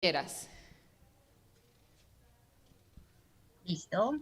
Quieras. Listo.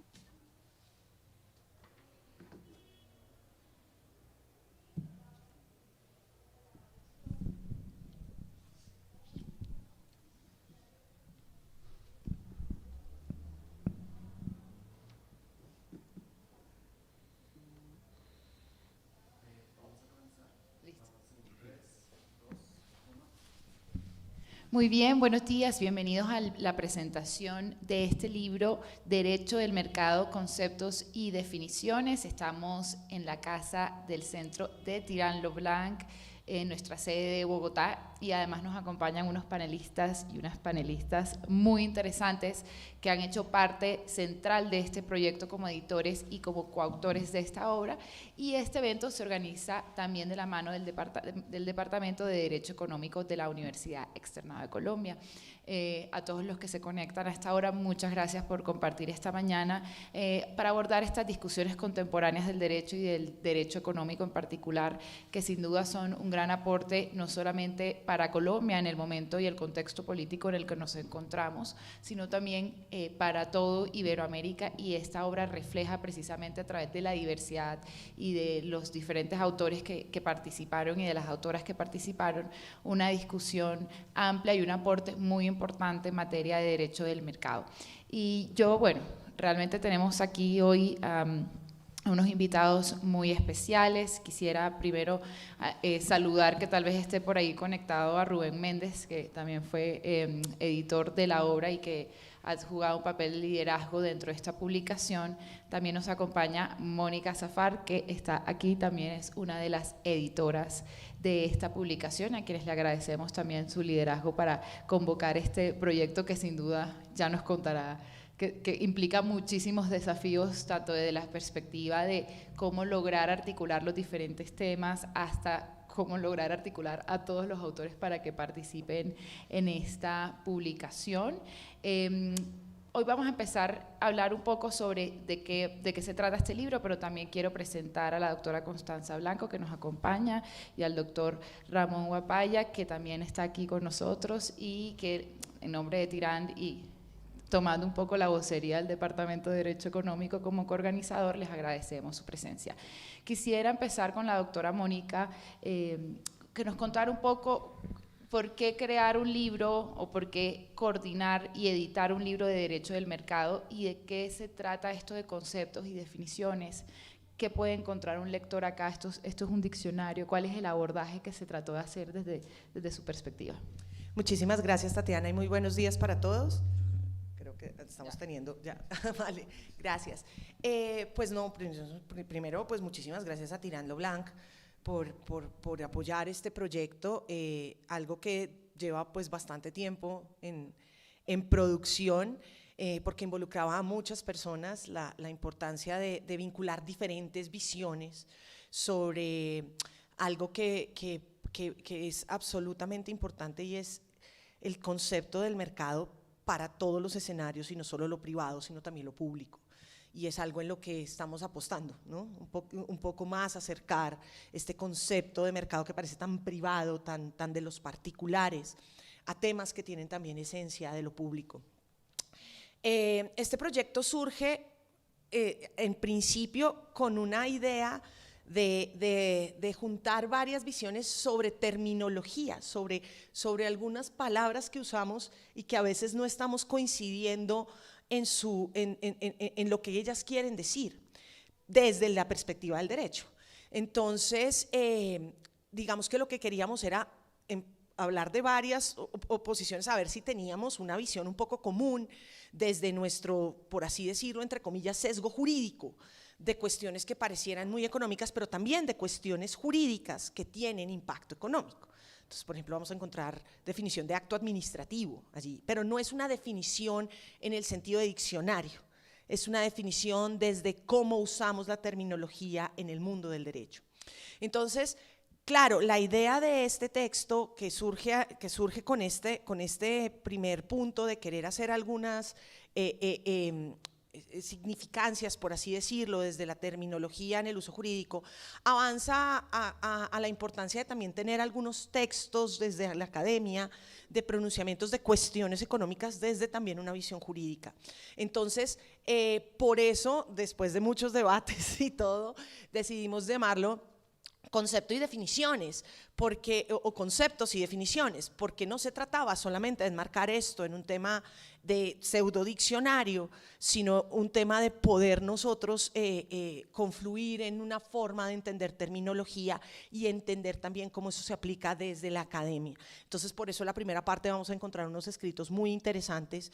Muy bien, buenos días, bienvenidos a la presentación de este libro, Derecho del Mercado, Conceptos y Definiciones. Estamos en la casa del Centro de Tirán lo Blanc, en nuestra sede de Bogotá, y además nos acompañan unos panelistas y unas panelistas muy interesantes que han hecho parte central de este proyecto como editores y como coautores de esta obra. Y este evento se organiza también de la mano del Departamento de Derecho Económico de la Universidad Externada de Colombia. A todos los que se conectan a esta hora, muchas gracias por compartir esta mañana para abordar estas discusiones contemporáneas del derecho y del derecho económico en particular, que sin duda son un gran aporte no solamente para Colombia en el momento y el contexto político en el que nos encontramos, sino también para todo Iberoamérica, y esta obra refleja precisamente a través de la diversidad y de los diferentes autores que participaron y de las autoras que participaron, una discusión amplia y un aporte muy importante en materia de derecho del mercado. Y yo, bueno, realmente tenemos aquí hoy unos invitados muy especiales. Quisiera primero saludar, que tal vez esté por ahí conectado, a Rubén Méndez, que también fue editor de la obra y que ha jugado un papel de liderazgo dentro de esta publicación. También nos acompaña Mónica Zafar, que está aquí, también es una de las editoras de esta publicación, a quienes le agradecemos también su liderazgo para convocar este proyecto que sin duda ya nos contará, que implica muchísimos desafíos, tanto desde la perspectiva de cómo lograr articular los diferentes temas hasta cómo lograr articular a todos los autores para que participen en esta publicación. Hoy vamos a empezar a hablar un poco sobre de qué se trata este libro, pero también quiero presentar a la doctora Constanza Blanco, que nos acompaña, y al doctor Ramón Guapaya, que también está aquí con nosotros, y que en nombre de Tirán y tomando un poco la vocería del Departamento de Derecho Económico como coorganizador, les agradecemos su presencia. Quisiera empezar con la doctora Mónica, que nos contara un poco por qué crear un libro o por qué coordinar y editar un libro de derecho del mercado, y de qué se trata esto de conceptos y definiciones. ¿Qué puede encontrar un lector acá? Esto es un diccionario. ¿Cuál es el abordaje que se trató de hacer desde su perspectiva? Muchísimas gracias, Tatiana, y muy buenos días para todos. Creo que estamos teniendo ya, vale, gracias. Pues no, primero, pues muchísimas gracias a Tirán lo Blanc por apoyar este proyecto, algo que lleva pues bastante tiempo en producción, porque involucraba a muchas personas, la importancia de vincular diferentes visiones sobre algo que es absolutamente importante, y es el concepto del mercado para todos los escenarios, y no solo lo privado, sino también lo público. Y es algo en lo que estamos apostando, ¿no? Un poco más acercar este concepto de mercado que parece tan privado, tan de los particulares, a temas que tienen también esencia de lo público. Este proyecto surge en principio con una idea de juntar varias visiones sobre terminología, sobre algunas palabras que usamos y que a veces no estamos coincidiendo en lo que ellas quieren decir desde la perspectiva del derecho. Entonces, digamos que lo que queríamos era hablar de varias oposiciones, a ver si teníamos una visión un poco común desde nuestro, por así decirlo, entre comillas, sesgo jurídico, de cuestiones que parecieran muy económicas, pero también de cuestiones jurídicas que tienen impacto económico. Entonces, por ejemplo, vamos a encontrar definición de acto administrativo allí, pero no es una definición en el sentido de diccionario, es una definición desde cómo usamos la terminología en el mundo del derecho. Entonces, claro, la idea de este texto que surge con este primer punto de querer hacer algunas significancias, por así decirlo, desde la terminología en el uso jurídico, avanza a la importancia de también tener algunos textos desde la academia, de pronunciamientos de cuestiones económicas desde también una visión jurídica. Entonces, por eso, después de muchos debates y todo, decidimos llamarlo concepto y definiciones, o conceptos y definiciones, porque no se trataba solamente de enmarcar esto en un tema de pseudodiccionario, sino un tema de poder nosotros confluir en una forma de entender terminología y entender también cómo eso se aplica desde la academia. Entonces, por eso la primera parte vamos a encontrar unos escritos muy interesantes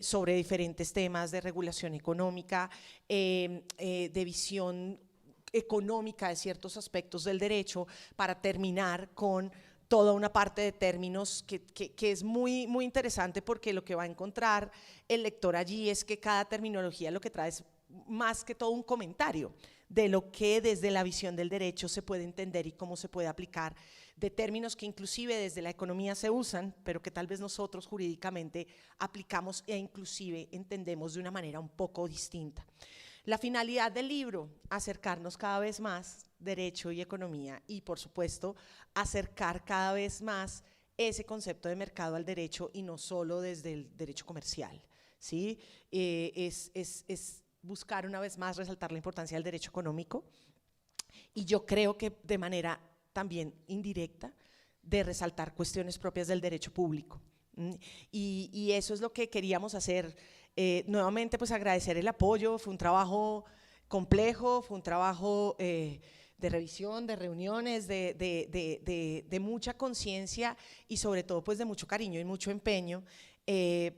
sobre diferentes temas de regulación económica, de visión económica de ciertos aspectos del derecho, para terminar con toda una parte de términos que es muy, muy interesante, porque lo que va a encontrar el lector allí es que cada terminología lo que trae es más que todo un comentario de lo que desde la visión del derecho se puede entender y cómo se puede aplicar, de términos que inclusive desde la economía se usan, pero que tal vez nosotros jurídicamente aplicamos e inclusive entendemos de una manera un poco distinta. La finalidad del libro, acercarnos cada vez más derecho y economía, y por supuesto acercar cada vez más ese concepto de mercado al derecho, y no solo desde el derecho comercial, ¿sí? Es buscar una vez más resaltar la importancia del derecho económico, y yo creo que de manera también indirecta de resaltar cuestiones propias del derecho público. Y eso es lo que queríamos hacer. Nuevamente, pues agradecer el apoyo. Fue un trabajo complejo, fue un trabajo de revisión, de reuniones, de mucha conciencia y sobre todo pues de mucho cariño y mucho empeño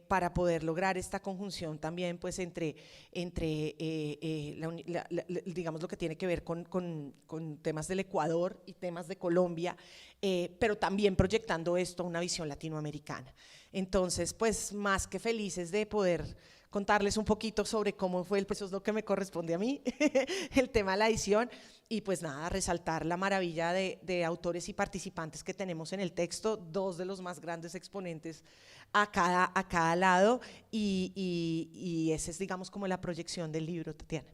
para poder lograr esta conjunción también pues entre digamos lo que tiene que ver con temas del Ecuador y temas de Colombia, pero también proyectando esto a una visión latinoamericana. Entonces, pues más que felices de poder contarles un poquito sobre cómo fue eso es lo que me corresponde a mí, el tema de la edición, y pues nada, resaltar la maravilla de autores y participantes que tenemos en el texto, dos de los más grandes exponentes a cada lado, y esa es, digamos, como la proyección del libro, Tatiana.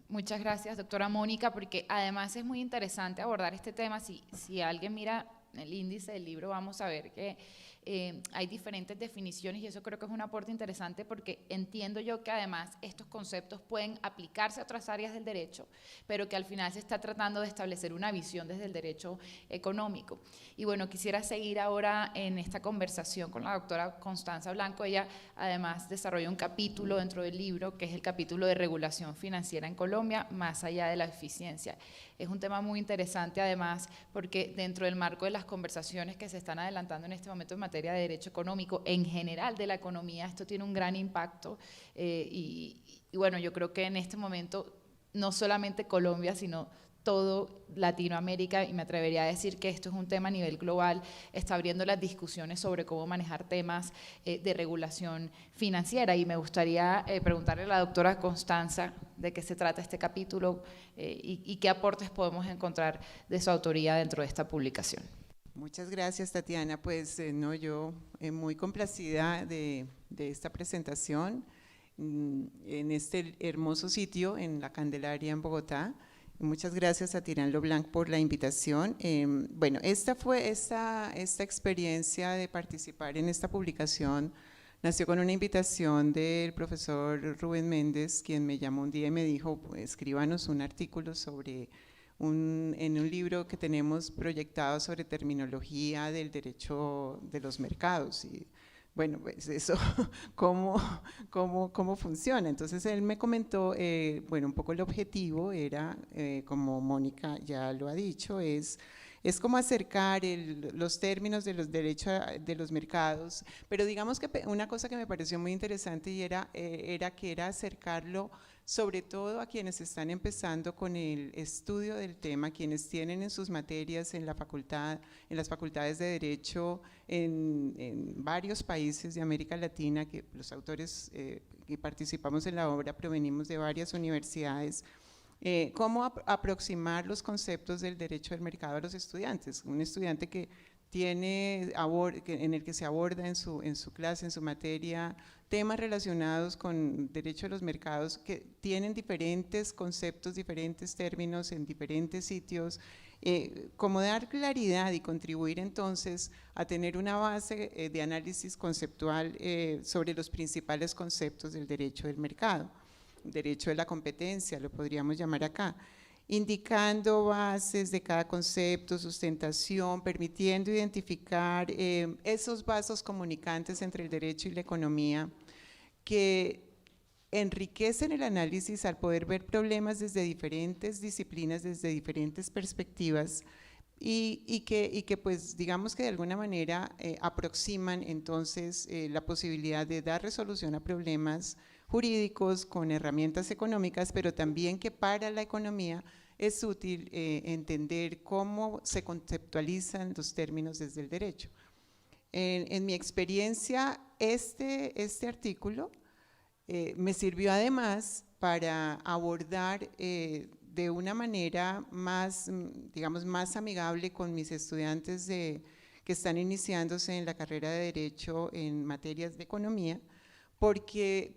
Muchas gracias, doctora Mónica, porque además es muy interesante abordar este tema. Si alguien mira el índice del libro, vamos a ver que hay diferentes definiciones, y eso creo que es un aporte interesante, porque entiendo yo que además estos conceptos pueden aplicarse a otras áreas del derecho, pero que al final se está tratando de establecer una visión desde el derecho económico. Y bueno, quisiera seguir ahora en esta conversación con la doctora Constanza Blanco. Ella además desarrolla un capítulo dentro del libro, que es el capítulo de regulación financiera en Colombia, más allá de la eficiencia. Es un tema muy interesante además, porque dentro del marco de las conversaciones que se están adelantando en este momento en materia de derecho económico, en general de la economía, esto tiene un gran impacto, y bueno, yo creo que en este momento no solamente Colombia, sino todo Latinoamérica, y me atrevería a decir que esto es un tema a nivel global, está abriendo las discusiones sobre cómo manejar temas de regulación financiera. Y me gustaría preguntarle a la doctora Constanza de qué se trata este capítulo y qué aportes podemos encontrar de su autoría dentro de esta publicación. Muchas gracias, Tatiana. Pues no, yo muy complacida de esta presentación en este hermoso sitio en La Candelaria, en Bogotá. Muchas gracias a Tirán Leblanc por la invitación. Bueno, esta experiencia de participar en esta publicación nació con una invitación del profesor Rubén Méndez, quien me llamó un día y me dijo, pues, escríbanos un artículo sobre en un libro que tenemos proyectado sobre terminología del derecho de los mercados. Y bueno, pues eso, ¿cómo funciona? Entonces él me comentó, bueno, un poco el objetivo era, como Mónica ya lo ha dicho, es como acercar los términos de los derechos de los mercados, pero digamos que una cosa que me pareció muy interesante y era acercarlo sobre todo a quienes están empezando con el estudio del tema, quienes tienen en sus materias en las facultades de Derecho en varios países de América Latina, que los autores que participamos en la obra provenimos de varias universidades. Cómo aproximar los conceptos del derecho del mercado a los estudiantes. Un estudiante que en el que se aborda en su clase, en su materia, temas relacionados con derecho a los mercados que tienen diferentes conceptos, diferentes términos en diferentes sitios, como dar claridad y contribuir entonces a tener una base de análisis conceptual sobre los principales conceptos del derecho del mercado, derecho de la competencia, lo podríamos llamar acá, indicando bases de cada concepto, sustentación, permitiendo identificar esos vasos comunicantes entre el derecho y la economía que enriquecen el análisis al poder ver problemas desde diferentes disciplinas, desde diferentes perspectivas y que pues digamos que de alguna manera aproximan entonces la posibilidad de dar resolución a problemas jurídicos con herramientas económicas, pero también que para la economía es útil entender cómo se conceptualizan los términos desde el derecho. En mi experiencia, este artículo me sirvió además para abordar de una manera más, digamos, más amigable con mis estudiantes que están iniciándose en la carrera de Derecho en materias de economía, porque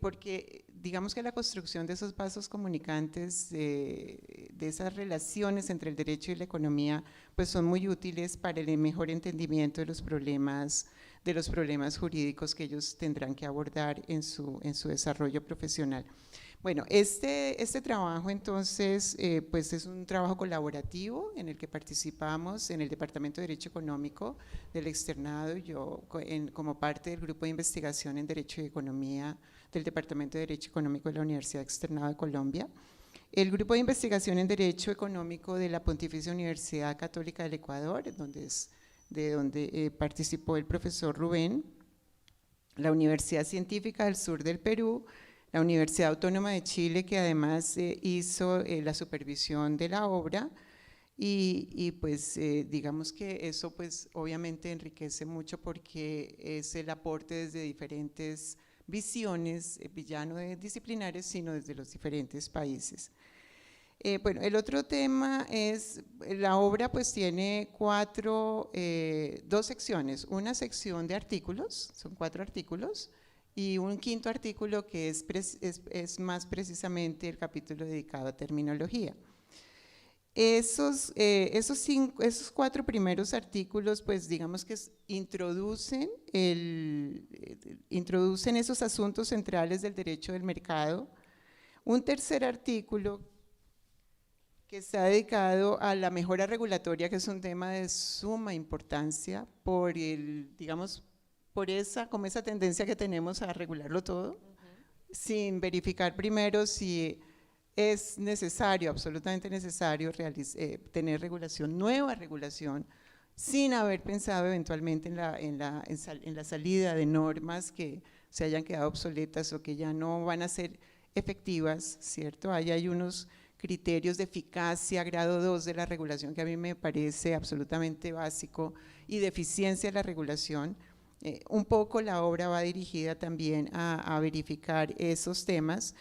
digamos que la construcción de esos vasos comunicantes, de esas relaciones entre el derecho y la economía, pues son muy útiles para el mejor entendimiento de los problemas jurídicos que ellos tendrán que abordar en su desarrollo profesional. Bueno, este trabajo entonces pues es un trabajo colaborativo en el que participamos en el Departamento de Derecho Económico del Externado, yo como parte del Grupo de Investigación en Derecho y Economía del Departamento de Derecho Económico de la Universidad Externado de Colombia, el Grupo de Investigación en Derecho Económico de la Pontificia Universidad Católica del Ecuador, de donde participó el profesor Rubén, la Universidad Científica del Sur del Perú, la Universidad Autónoma de Chile, que además hizo la supervisión de la obra y pues digamos que eso pues obviamente enriquece mucho porque es el aporte desde diferentes visiones, ya no disciplinares, sino desde los diferentes países. Bueno, el otro tema es, la obra pues tiene dos secciones, una sección de artículos, son 4 artículos, y un quinto artículo que es más precisamente el capítulo dedicado a terminología. Esos 4 primeros artículos, pues digamos que introducen esos asuntos centrales del derecho del mercado. Un tercer artículo que está dedicado a la mejora regulatoria, que es un tema de suma importancia como esa tendencia que tenemos a regularlo todo, sin verificar primero si es necesario, absolutamente necesario, tener nueva regulación, sin haber pensado eventualmente en la salida de normas que se hayan quedado obsoletas o que ya no van a ser efectivas, ¿cierto? Ahí hay unos criterios de eficacia, grado 2 de la regulación, que a mí me parece absolutamente básico, y de eficiencia de la regulación. Un poco la obra va dirigida también a verificar esos temas,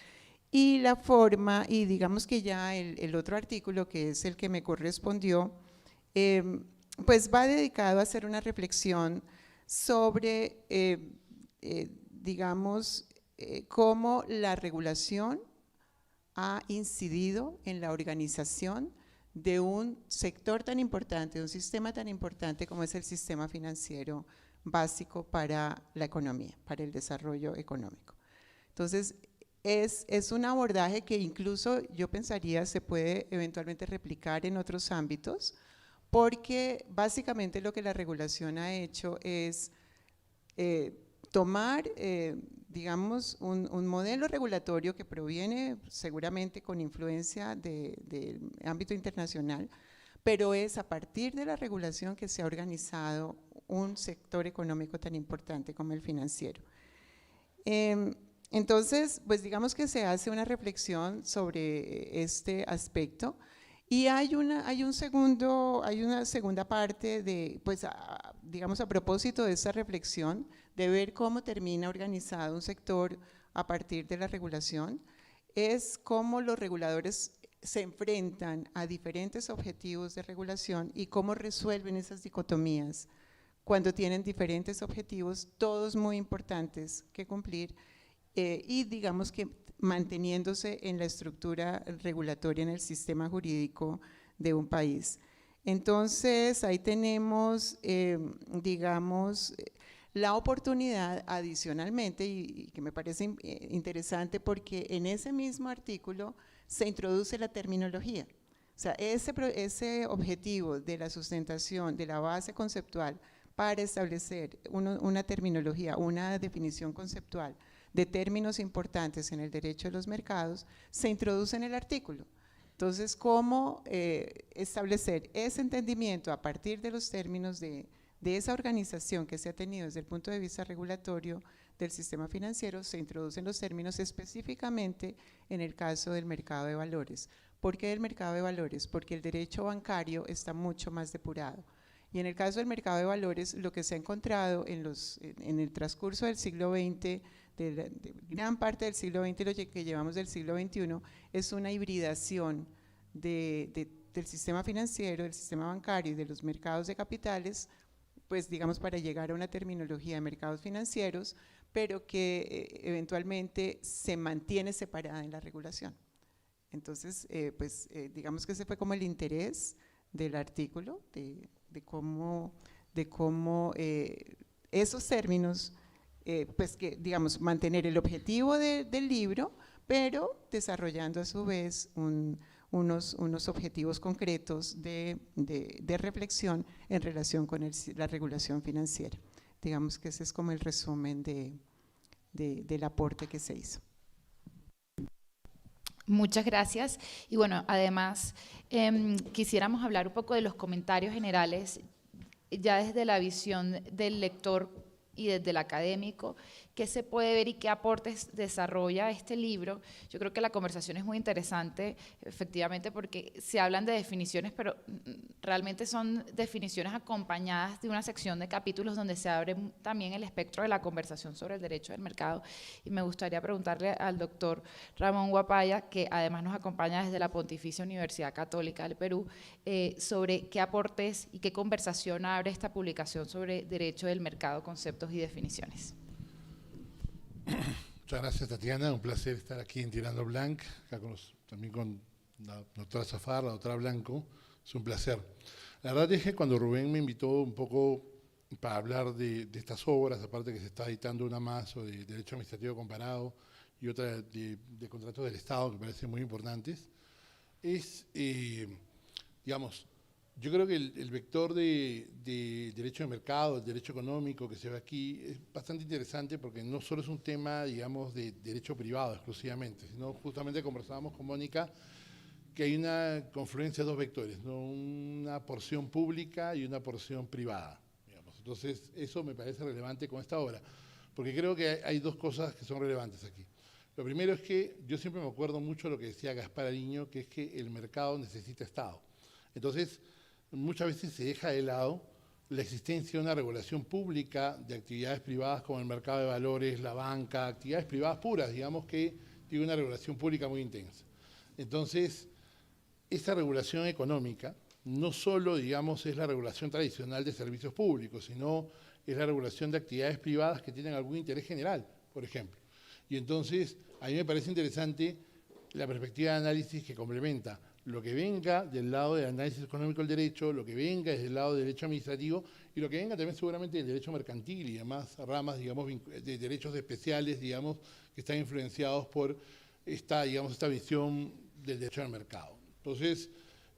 y la forma, y digamos que ya el otro artículo, que es el que me correspondió, pues va dedicado a hacer una reflexión sobre, digamos, cómo la regulación ha incidido en la organización de un sector tan importante, de un sistema tan importante como es el sistema financiero básico para la economía, para el desarrollo económico. Entonces, es un abordaje que incluso yo pensaría se puede eventualmente replicar en otros ámbitos, porque básicamente lo que la regulación ha hecho es tomar, digamos, un modelo regulatorio que proviene seguramente con influencia del ámbito internacional, pero es a partir de la regulación que se ha organizado un sector económico tan importante como el financiero. Entonces, pues digamos que se hace una reflexión sobre este aspecto, y hay una segunda parte pues digamos a propósito de esa reflexión, de ver cómo termina organizado un sector a partir de la regulación, es cómo los reguladores se enfrentan a diferentes objetivos de regulación y cómo resuelven esas dicotomías cuando tienen diferentes objetivos, todos muy importantes que cumplir, y digamos que manteniéndose en la estructura regulatoria, en el sistema jurídico de un país. Entonces, ahí tenemos, digamos, la oportunidad adicionalmente, y que me parece interesante porque en ese mismo artículo se introduce la terminología. O sea, ese objetivo de la sustentación, de la base conceptual para establecer una terminología, una definición conceptual de términos importantes en el derecho de los mercados, se introduce en el artículo. Entonces, ¿cómo establecer ese entendimiento a partir de los términos de esa organización que se ha tenido desde el punto de vista regulatorio del sistema financiero? Se introducen los términos específicamente en el caso del mercado de valores. ¿Por qué del mercado de valores? Porque el derecho bancario está mucho más depurado. Y en el caso del mercado de valores, lo que se ha encontrado en el transcurso del siglo XX, de gran parte del siglo XX y lo que llevamos del siglo XXI, es una hibridación del sistema financiero, del sistema bancario y de los mercados de capitales, pues digamos para llegar a una terminología de mercados financieros, pero que eventualmente se mantiene separada en la regulación. Entonces, digamos que ese fue como el interés del artículo, de cómo esos términos, pues que digamos mantener el objetivo del libro, pero desarrollando a su vez unos objetivos concretos de reflexión en relación con la regulación financiera. Digamos que ese es como el resumen del aporte que se hizo. Muchas gracias. Y bueno, además quisiéramos hablar un poco de los comentarios generales, ya desde la visión del lector y desde el académico, qué se puede ver y qué aportes desarrolla este libro. Yo creo que la conversación es muy interesante, efectivamente, porque se hablan de definiciones, pero realmente son definiciones acompañadas de una sección de capítulos donde se abre también el espectro de la conversación sobre el derecho del mercado. Y me gustaría preguntarle al doctor Ramón Guapaya, que además nos acompaña desde la Pontificia Universidad Católica del Perú, sobre qué aportes y qué conversación abre esta publicación sobre derecho del mercado, conceptos y definiciones. Muchas gracias, Tatiana. Un placer estar aquí en Tirando Blanc, acá también con la doctora Zafar, la doctora Blanco. Es un placer. La verdad es que cuando Rubén me invitó un poco para hablar de estas obras, aparte que se está editando una más sobre Derecho Administrativo Comparado y otra de contratos del Estado, que me parecen muy importantes, digamos, yo creo que el vector de derecho de mercado, el derecho económico que se ve aquí es bastante interesante porque no solo es un tema, digamos, de derecho privado exclusivamente, sino justamente conversábamos con Mónica que hay una confluencia de dos vectores, ¿no? Una porción pública y una porción privada, digamos. Entonces, eso me parece relevante con esta obra, porque creo que hay dos cosas que son relevantes aquí. Lo primero es que yo siempre me acuerdo mucho de lo que decía Gaspar Ariño, que es que el mercado necesita Estado. Entonces, muchas veces se deja de lado la existencia de una regulación pública de actividades privadas como el mercado de valores, la banca, actividades privadas puras, digamos que tiene una regulación pública muy intensa. Entonces, esa regulación económica no solo, digamos, es la regulación tradicional de servicios públicos, sino es la regulación de actividades privadas que tienen algún interés general, por ejemplo. Y entonces, a mí me parece interesante la perspectiva de análisis que complementa lo que venga del lado del análisis económico del derecho, lo que venga desde el lado del derecho administrativo y lo que venga también seguramente del derecho mercantil y demás ramas, digamos, de derechos especiales, digamos, que están influenciados por esta visión del derecho al mercado. Entonces,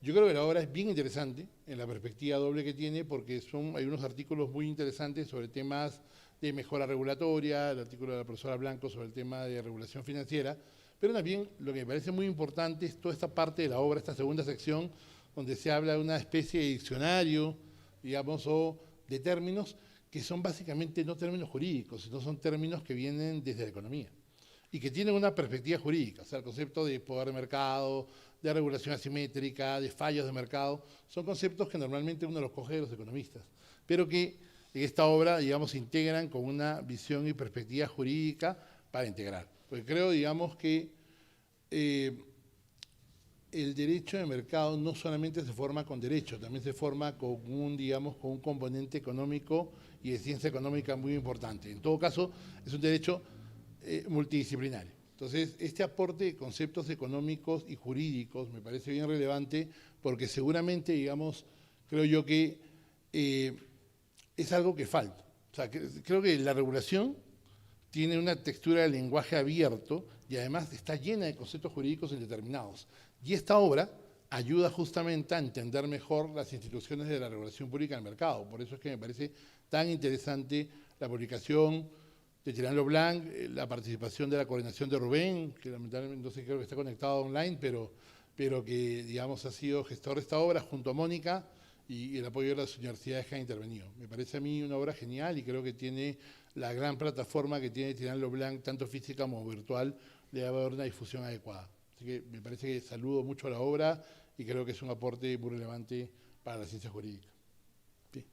yo creo que la obra es bien interesante en la perspectiva doble que tiene porque hay unos artículos muy interesantes sobre temas de mejora regulatoria, el artículo de la profesora Blanco sobre el tema de regulación financiera, pero también lo que me parece muy importante es toda esta parte de la obra, esta segunda sección, donde se habla de una especie de diccionario, digamos, o de términos que son básicamente no términos jurídicos, sino son términos que vienen desde la economía y que tienen una perspectiva jurídica, o sea, el concepto de poder de mercado, de regulación asimétrica, de fallos de mercado, son conceptos que normalmente uno los coge de los economistas, pero que en esta obra, digamos, se integran con una visión y perspectiva jurídica para integrar. Porque creo, digamos, que el derecho de mercado no solamente se forma con derecho, también se forma con un componente económico y de ciencia económica muy importante. En todo caso, es un derecho multidisciplinario. Entonces, este aporte de conceptos económicos y jurídicos me parece bien relevante porque seguramente, digamos, creo yo que es algo que falta. O sea, creo que la regulación tiene una textura de lenguaje abierto y además está llena de conceptos jurídicos indeterminados. Y esta obra ayuda justamente a entender mejor las instituciones de la regulación pública del mercado. Por eso es que me parece tan interesante la publicación de Tirán Leblanc, la participación de la coordinación de Rubén, que lamentablemente no sé, creo que está conectado online, pero que, digamos, ha sido gestor de esta obra junto a Mónica y el apoyo de las universidades que han intervenido. Me parece a mí una obra genial y creo que tiene la gran plataforma que tiene Tirán Leblanc, tanto física como virtual, le va a dar una difusión adecuada. Así que me parece que saludo mucho a la obra y creo que es un aporte muy relevante para la ciencia jurídica. Sí.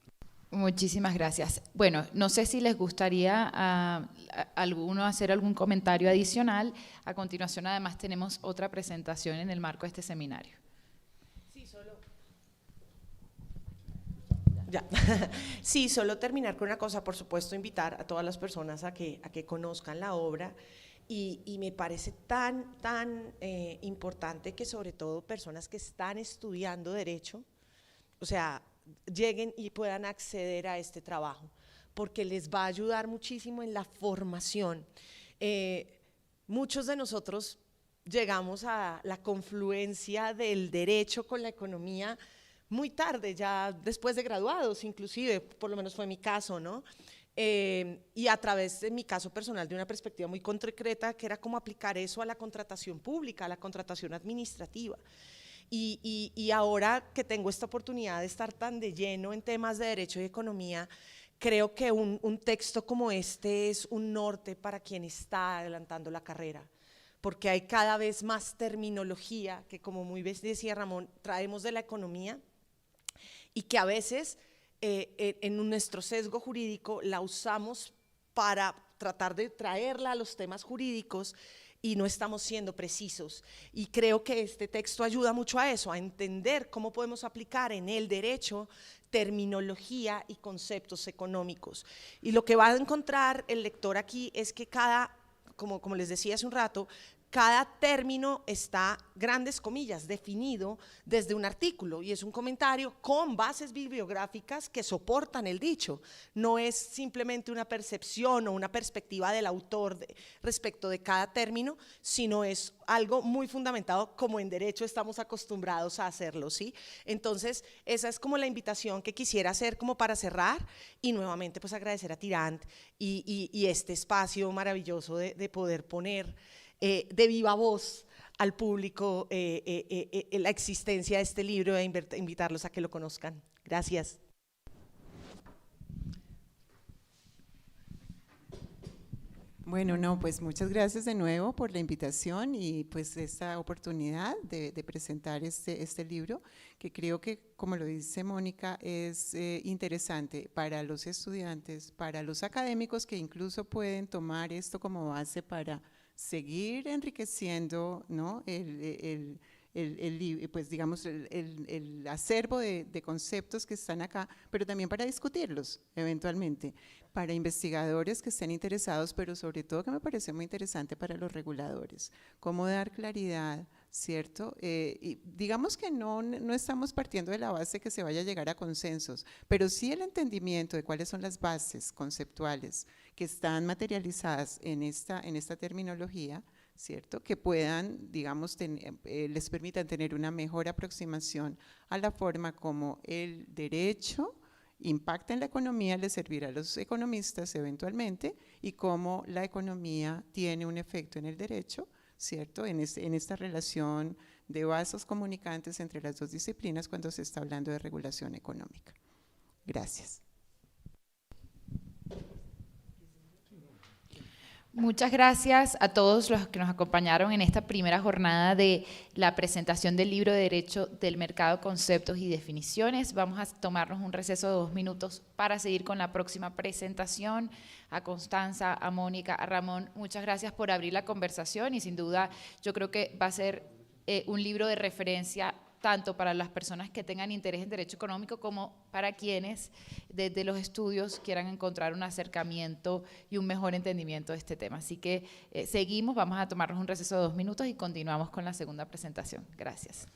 Muchísimas gracias. Bueno, no sé si les gustaría a alguno hacer algún comentario adicional. A continuación, además, tenemos otra presentación en el marco de este seminario. Ya. Sí, solo terminar con una cosa, por supuesto, invitar a todas las personas a que conozcan la obra y me parece tan importante que sobre todo personas que están estudiando Derecho, o sea, lleguen y puedan acceder a este trabajo, porque les va a ayudar muchísimo en la formación. Muchos de nosotros llegamos a la confluencia del derecho con la economía muy tarde, ya después de graduados inclusive, por lo menos fue mi caso, ¿no? Y a través de mi caso personal, de una perspectiva muy concreta, que era cómo aplicar eso a la contratación pública, a la contratación administrativa. Y ahora que tengo esta oportunidad de estar tan de lleno en temas de derecho y economía, creo que un texto como este es un norte para quien está adelantando la carrera, porque hay cada vez más terminología que, como muy bien decía Ramón, traemos de la economía y que a veces en nuestro sesgo jurídico la usamos para tratar de traerla a los temas jurídicos y no estamos siendo precisos. Y creo que este texto ayuda mucho a eso, a entender cómo podemos aplicar en el derecho terminología y conceptos económicos. Y lo que va a encontrar el lector aquí es que como les decía hace un rato, cada término está, grandes comillas, definido desde un artículo y es un comentario con bases bibliográficas que soportan el dicho. No es simplemente una percepción o una perspectiva del autor respecto de cada término, sino es algo muy fundamentado, como en derecho estamos acostumbrados a hacerlo, ¿sí? Entonces, esa es como la invitación que quisiera hacer como para cerrar y nuevamente pues agradecer a Tirant y este espacio maravilloso de poder poner de viva voz al público la existencia de este libro e invitarlos a que lo conozcan. Gracias. Bueno, no, pues muchas gracias de nuevo por la invitación y pues esta oportunidad de presentar este libro, que creo que, como lo dice Mónica, es interesante para los estudiantes, para los académicos que incluso pueden tomar esto como base para seguir enriqueciendo, ¿no? Pues digamos el acervo de conceptos que están acá, pero también para discutirlos eventualmente, para investigadores que estén interesados, pero sobre todo que me parece muy interesante para los reguladores, cómo dar claridad, ¿cierto? Y digamos que no estamos partiendo de la base que se vaya a llegar a consensos, pero sí el entendimiento de cuáles son las bases conceptuales que están materializadas en esta terminología, ¿cierto? Que puedan, digamos, les permitan tener una mejor aproximación a la forma como el derecho impacta en la economía, le servirá a los economistas eventualmente, y cómo la economía tiene un efecto en el derecho, ¿cierto? En esta relación de vasos comunicantes entre las dos disciplinas cuando se está hablando de regulación económica. Gracias. Muchas gracias a todos los que nos acompañaron en esta primera jornada de la presentación del libro de Derecho del Mercado, Conceptos y Definiciones. Vamos a tomarnos un receso de 2 minutos para seguir con la próxima presentación. A Constanza, a Mónica, a Ramón, muchas gracias por abrir la conversación y sin duda yo creo que va a ser un libro de referencia tanto para las personas que tengan interés en derecho económico como para quienes desde los estudios quieran encontrar un acercamiento y un mejor entendimiento de este tema. Así que seguimos, vamos a tomarnos un receso de 2 minutos y continuamos con la segunda presentación. Gracias.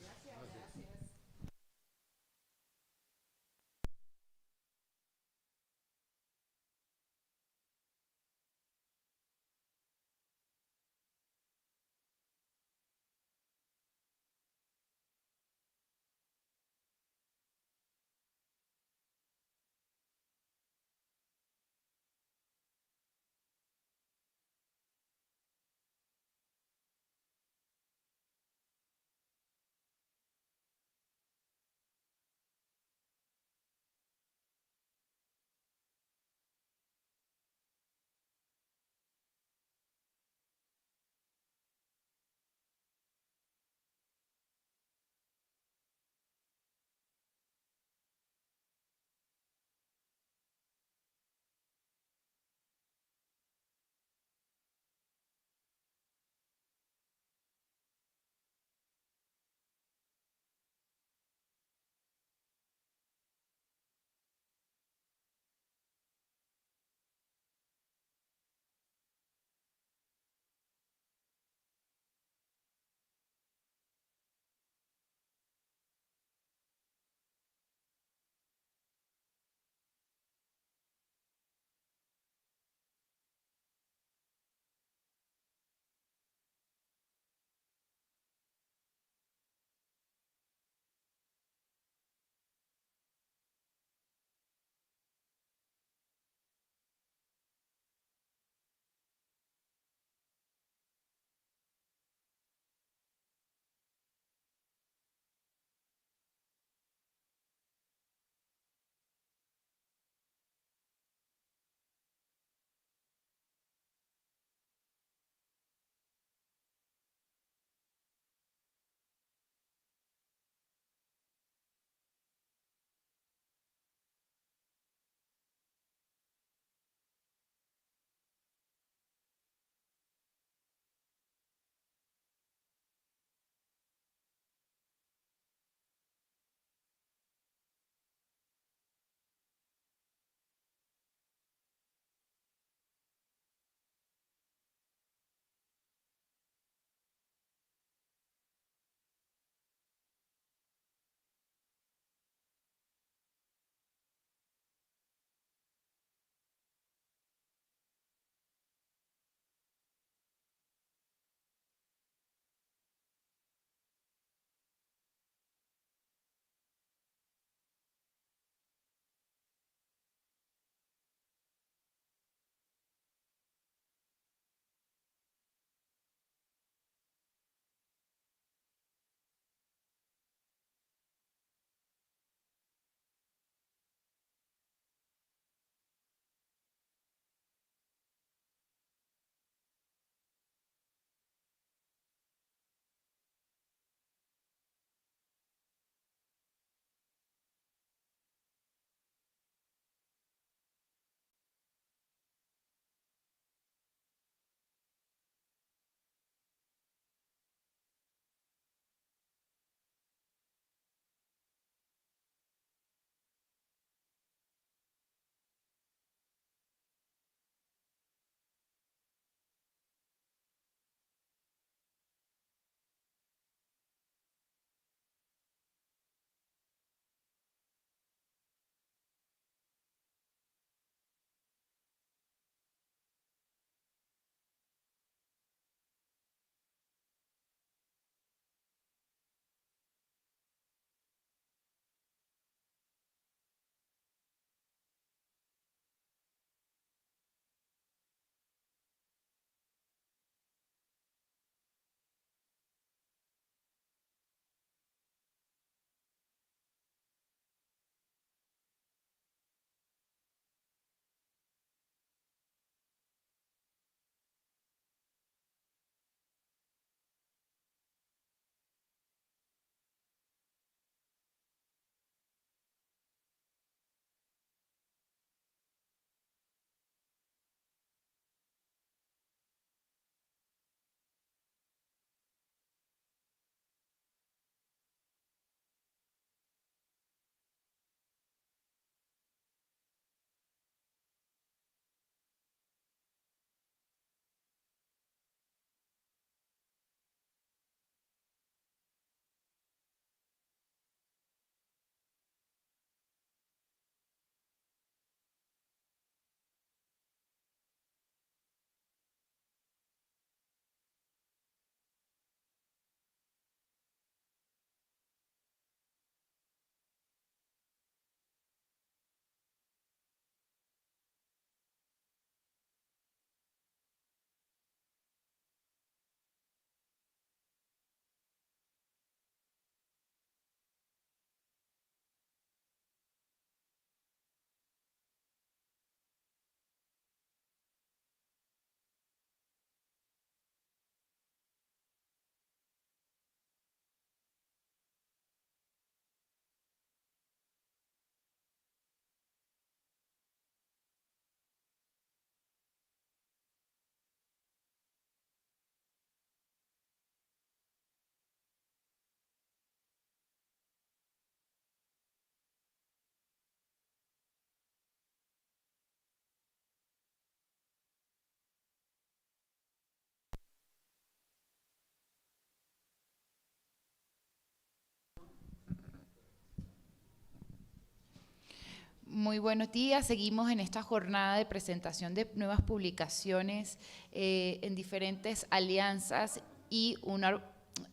Muy buenos días. Seguimos en esta jornada de presentación de nuevas publicaciones en diferentes alianzas y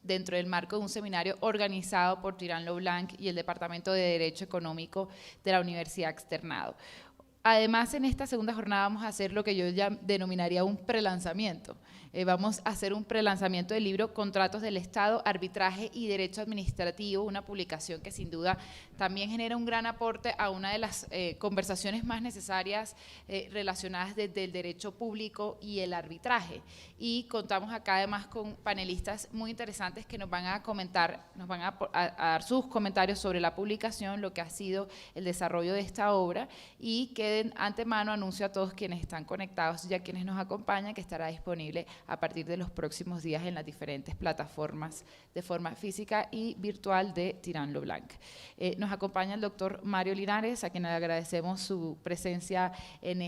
dentro del marco de un seminario organizado por Tirán Leblanc y el Departamento de Derecho Económico de la Universidad Externado. Además, en esta segunda jornada vamos a hacer lo que yo ya denominaría un prelanzamiento. Vamos a hacer un prelanzamiento del libro Contratos del Estado, Arbitraje y Derecho Administrativo, una publicación que sin duda también genera un gran aporte a una de las conversaciones más necesarias relacionadas desde el derecho público y el arbitraje. Y contamos acá además con panelistas muy interesantes que nos van a comentar, nos van a dar sus comentarios sobre la publicación, lo que ha sido el desarrollo de esta obra, y que de antemano anuncio a todos quienes están conectados y a quienes nos acompañan que estará disponible a partir de los próximos días en las diferentes plataformas de forma física y virtual de Tirán Leblanc. Nos acompaña el doctor Mario Linares, a quien le agradecemos su presencia en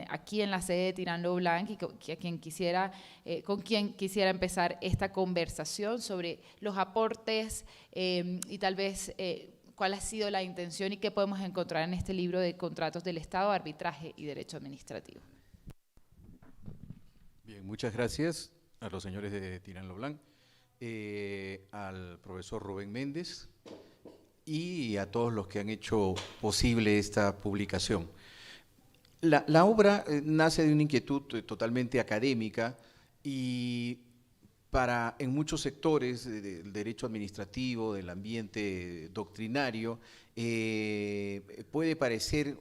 aquí en la sede de Tirán Leblanc, y con quien quisiera empezar esta conversación sobre los aportes y tal vez cuál ha sido la intención y qué podemos encontrar en este libro de Contratos del Estado, Arbitraje y Derecho Administrativo. Bien, muchas gracias a los señores de Tirán Leblanc, al profesor Rubén Méndez y a todos los que han hecho posible esta publicación. La obra nace de una inquietud totalmente académica y en muchos sectores del derecho administrativo, del ambiente doctrinario, puede parecer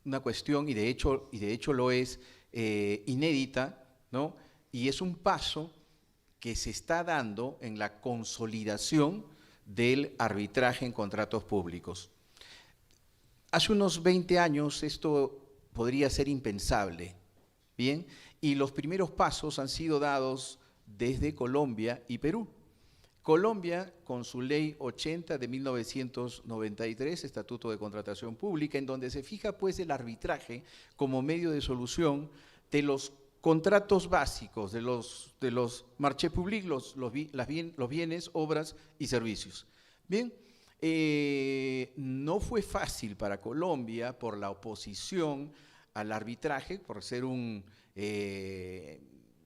una cuestión, y de hecho lo es, inédita, ¿no? Y es un paso que se está dando en la consolidación del arbitraje en contratos públicos. Hace unos 20 años esto podría ser impensable, ¿bien? Y los primeros pasos han sido dados desde Colombia y Perú. Colombia, con su ley 80 de 1993, Estatuto de Contratación Pública, en donde se fija pues el arbitraje como medio de solución de los contratos básicos, de los marchés públicos, los bienes, obras y servicios. Bien, no fue fácil para Colombia por la oposición al arbitraje, por ser un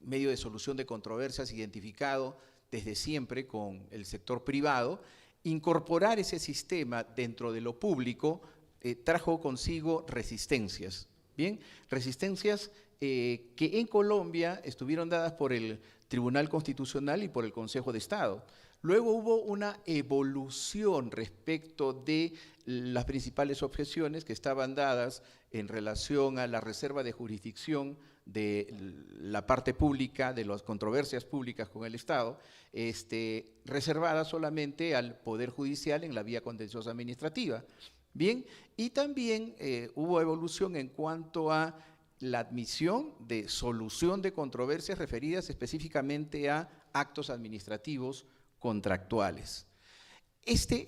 medio de solución de controversias identificado desde siempre con el sector privado. Incorporar ese sistema dentro de lo público trajo consigo resistencias, ¿bien? Resistencias que en Colombia estuvieron dadas por el Tribunal Constitucional y por el Consejo de Estado. Luego hubo una evolución respecto de las principales objeciones que estaban dadas en relación a la reserva de jurisdicción de la parte pública, de las controversias públicas con el Estado, reservada solamente al Poder Judicial en la vía contenciosa administrativa. Bien, y también hubo evolución en cuanto a la admisión de solución de controversias referidas específicamente a actos administrativos contractuales. Este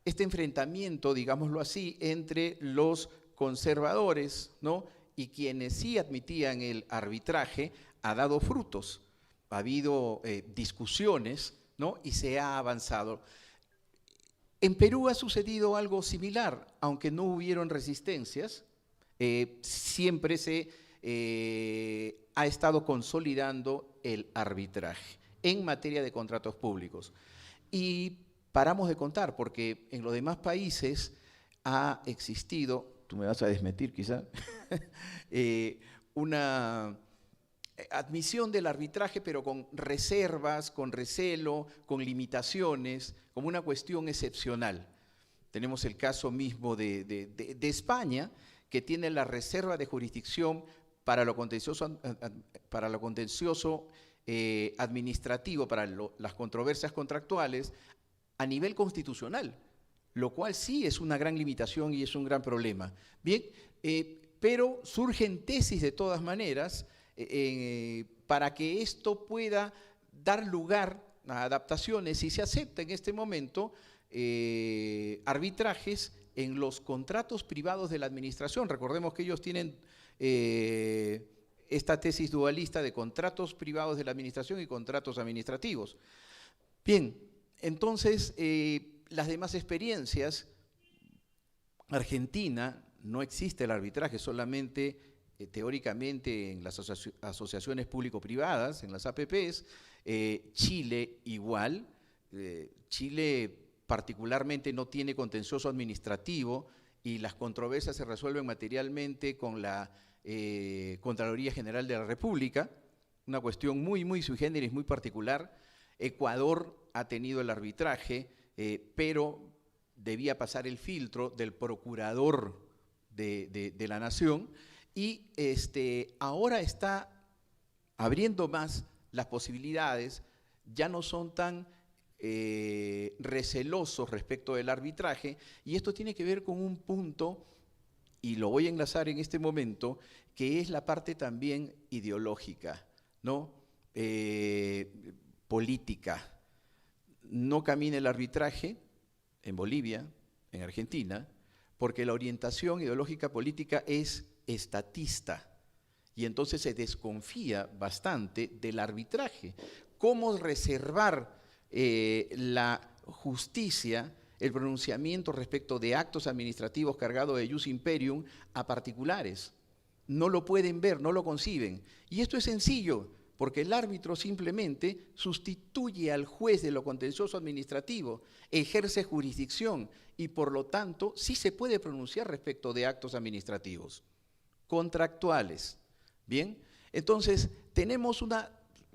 enfrentamiento, digámoslo así, entre los conservadores, ¿no?, y quienes sí admitían el arbitraje, ha dado frutos. Ha habido discusiones, ¿no?, y se ha avanzado. En Perú ha sucedido algo similar, aunque no hubieron resistencias, siempre se ha estado consolidando el arbitraje en materia de contratos públicos. Y paramos de contar, porque en los demás países ha existido, tú me vas a desmentir quizá, una admisión del arbitraje, pero con reservas, con recelo, con limitaciones, como una cuestión excepcional. Tenemos el caso mismo de España, que tiene la reserva de jurisdicción para lo contencioso administrativo, para las controversias contractuales, a nivel constitucional, lo cual sí es una gran limitación y es un gran problema. Bien, pero surgen tesis de todas maneras para que esto pueda dar lugar a adaptaciones y se acepta en este momento arbitrajes en los contratos privados de la administración. Recordemos que ellos tienen esta tesis dualista de contratos privados de la administración y contratos administrativos. Bien, Entonces, las demás experiencias, Argentina, no existe el arbitraje, solamente teóricamente en las asociaciones público-privadas, en las APPs, Chile igual, Chile particularmente no tiene contencioso administrativo y las controversias se resuelven materialmente con la Contraloría General de la República, una cuestión muy sui generis, muy particular. Ecuador ha tenido el arbitraje, pero debía pasar el filtro del procurador de la Nación y ahora está abriendo más las posibilidades, ya no son tan recelosos respecto del arbitraje, y esto tiene que ver con un punto, y lo voy a enlazar en este momento, que es la parte también ideológica, ¿no? Política. No camina el arbitraje en Bolivia, en Argentina, porque la orientación ideológica política es estatista, y entonces se desconfía bastante del arbitraje. ¿Cómo reservar la justicia, el pronunciamiento respecto de actos administrativos cargados de ius imperium a particulares? No lo pueden ver, no lo conciben. Y esto es sencillo, porque el árbitro simplemente sustituye al juez de lo contencioso administrativo, ejerce jurisdicción y por lo tanto sí se puede pronunciar respecto de actos administrativos contractuales. Bien, entonces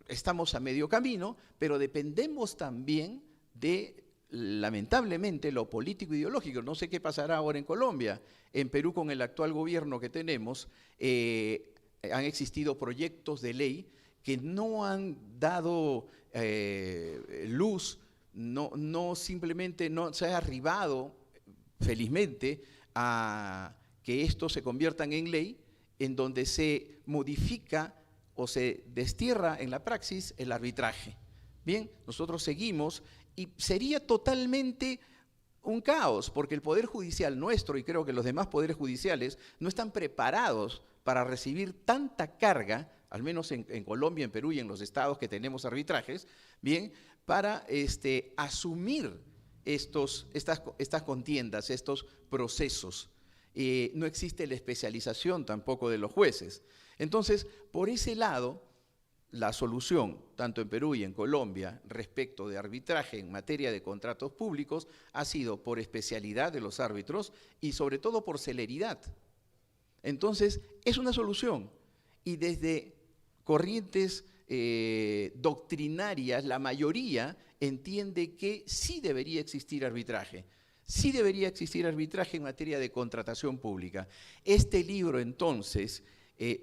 estamos a medio camino, pero dependemos también de, lamentablemente, lo político ideológico. No sé qué pasará ahora en Colombia. En Perú, con el actual gobierno que tenemos, han existido proyectos de ley que no han dado luz, simplemente no se ha arribado, felizmente, a que estos se conviertan en ley, en donde se modifica o se destierra en la praxis el arbitraje. Bien, nosotros seguimos y sería totalmente un caos, porque el Poder Judicial nuestro, y creo que los demás poderes judiciales, no están preparados para recibir tanta carga, al menos en Colombia, en Perú y en los estados que tenemos arbitrajes, bien, para asumir estas contiendas, estos procesos. No existe la especialización tampoco de los jueces. Entonces, por ese lado, la solución, tanto en Perú y en Colombia, respecto de arbitraje en materia de contratos públicos, ha sido por especialidad de los árbitros y sobre todo por celeridad. Entonces, es una solución. Y desde corrientes doctrinarias, la mayoría entiende que sí debería existir arbitraje. Sí debería existir arbitraje en materia de contratación pública. Este libro, entonces,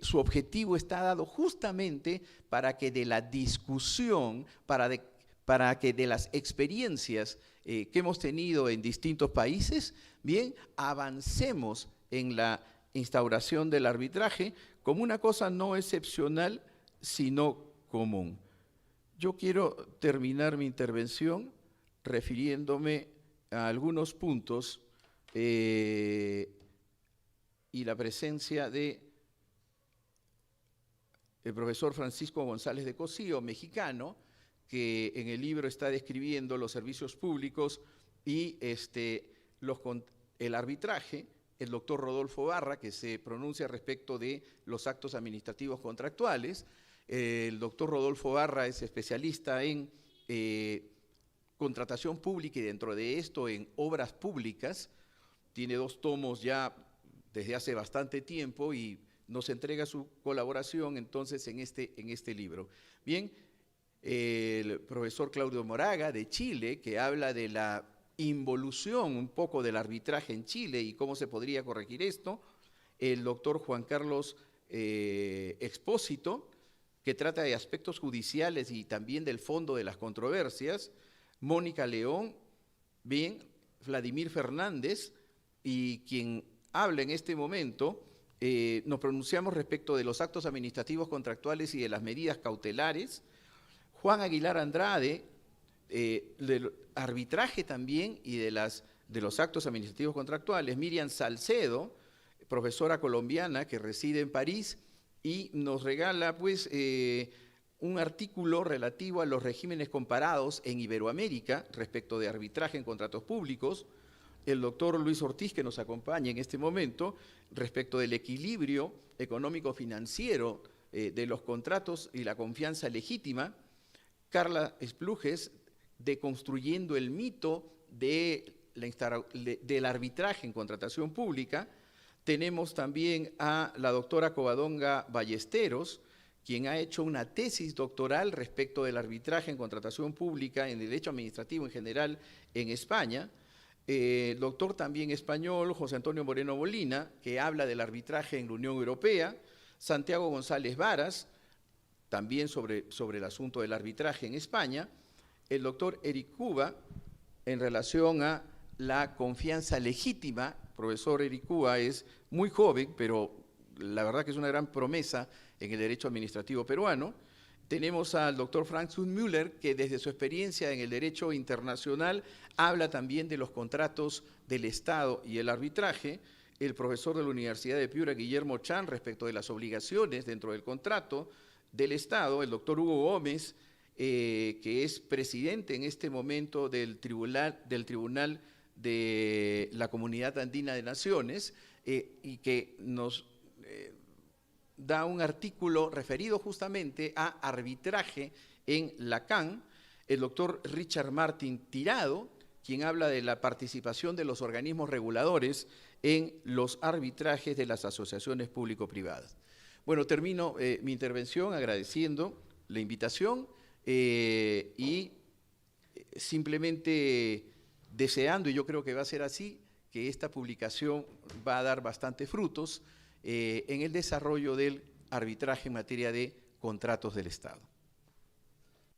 su objetivo está dado justamente para que de la discusión, para que de las experiencias que hemos tenido en distintos países, bien, avancemos en la instauración del arbitraje como una cosa no excepcional, sino común. Yo quiero terminar mi intervención refiriéndome a algunos puntos y la presencia de el profesor Francisco González de Cosío, mexicano, que en el libro está describiendo los servicios públicos y el arbitraje, el doctor Rodolfo Barra, que se pronuncia respecto de los actos administrativos contractuales. El doctor Rodolfo Barra es especialista en contratación pública y dentro de esto en obras públicas. Tiene 2 tomos ya desde hace bastante tiempo y nos entrega su colaboración entonces en este libro. Bien, el profesor Claudio Moraga de Chile, que habla de la involución un poco del arbitraje en Chile y cómo se podría corregir esto. El doctor Juan Carlos Expósito, que trata de aspectos judiciales y también del fondo de las controversias. Mónica León, bien, Vladimir Fernández, y quien habla en este momento, nos pronunciamos respecto de los actos administrativos contractuales y de las medidas cautelares. Juan Aguilar Andrade, del arbitraje también y de los actos administrativos contractuales. Miriam Salcedo, profesora colombiana que reside en París y nos regala pues un artículo relativo a los regímenes comparados en Iberoamérica respecto de arbitraje en contratos públicos. El doctor Luis Ortiz, que nos acompaña en este momento, respecto del equilibrio económico-financiero de los contratos y la confianza legítima. Carla Espluges, deconstruyendo el mito del arbitraje en contratación pública. Tenemos también a la doctora Covadonga Ballesteros, quien ha hecho una tesis doctoral respecto del arbitraje en contratación pública en derecho administrativo en general en España. El doctor también español, José Antonio Moreno Molina, que habla del arbitraje en la Unión Europea. Santiago González Varas, también sobre el asunto del arbitraje en España. El doctor Eric Cuba, en relación a la confianza legítima. Profesor Eric Cuba es muy joven, pero la verdad que es una gran promesa en el derecho administrativo peruano. Tenemos al doctor Frank Müller, que desde su experiencia en el derecho internacional habla también de los contratos del Estado y el arbitraje. El profesor de la Universidad de Piura, Guillermo Chan, respecto de las obligaciones dentro del contrato del Estado. El doctor Hugo Gómez, que es presidente en este momento del Tribunal de la Comunidad Andina de Naciones, y que nos da un artículo referido justamente a arbitraje en Lacan. El doctor Richard Martin Tirado, quien habla de la participación de los organismos reguladores en los arbitrajes de las asociaciones público-privadas. Bueno, termino mi intervención agradeciendo la invitación y simplemente deseando, y yo creo que va a ser así, que esta publicación va a dar bastantes frutos en el desarrollo del arbitraje en materia de contratos del Estado.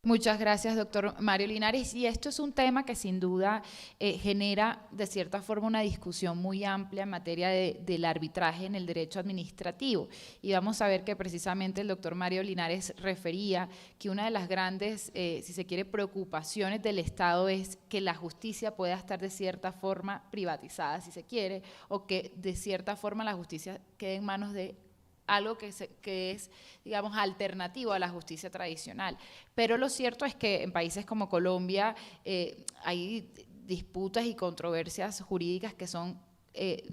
Muchas gracias, doctor Mario Linares. Y esto es un tema que sin duda genera de cierta forma una discusión muy amplia en materia del arbitraje en el derecho administrativo. Y vamos a ver que precisamente el doctor Mario Linares refería que una de las grandes, si se quiere, preocupaciones del Estado es que la justicia pueda estar de cierta forma privatizada, si se quiere, o que de cierta forma la justicia quede en manos de algo que es, digamos, alternativo a la justicia tradicional. Pero lo cierto es que en países como Colombia hay disputas y controversias jurídicas que son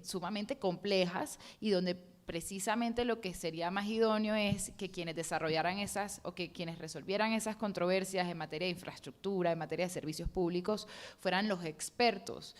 sumamente complejas y donde precisamente lo que sería más idóneo es que quienes desarrollaran esas o que quienes resolvieran esas controversias en materia de infraestructura, en materia de servicios públicos, fueran los expertos,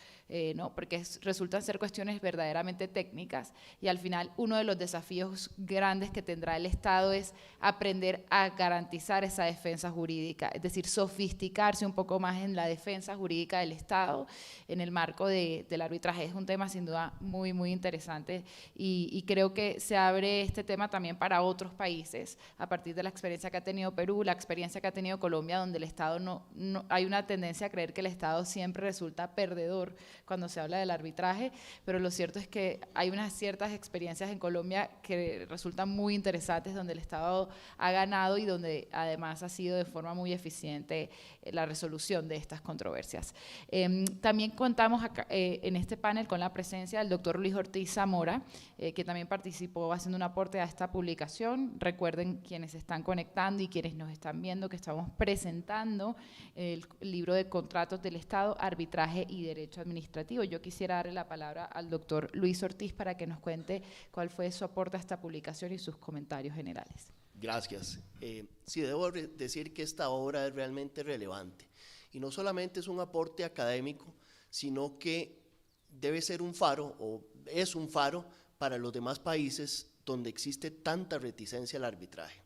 ¿no? Porque resultan ser cuestiones verdaderamente técnicas y al final uno de los desafíos grandes que tendrá el Estado es aprender a garantizar esa defensa jurídica, es decir, sofisticarse un poco más en la defensa jurídica del Estado en el marco del arbitraje. Es un tema sin duda muy, muy interesante y creo que se abre este tema también para otros países a partir de la experiencia que ha tenido Perú, la experiencia que ha tenido Colombia, donde el Estado no hay una tendencia a creer que el Estado siempre resulta perdedor cuando se habla del arbitraje, pero lo cierto es que hay unas ciertas experiencias en Colombia que resultan muy interesantes, donde el Estado ha ganado y donde además ha sido de forma muy eficiente la resolución de estas controversias. También contamos acá, en este panel con la presencia del doctor Luis Ortiz Zamora, que también participó haciendo un aporte a esta publicación. Recuerden, quienes están conectando y quienes nos están viendo, que estamos presentando el libro de contratos del Estado, arbitraje y derecho administrativo. Yo quisiera darle la palabra al doctor Luis Ortiz para que nos cuente cuál fue su aporte a esta publicación y sus comentarios generales. Gracias. Sí, debo decir que esta obra es realmente relevante y no solamente es un aporte académico, sino que debe ser un faro o es un faro para los demás países donde existe tanta reticencia al arbitraje.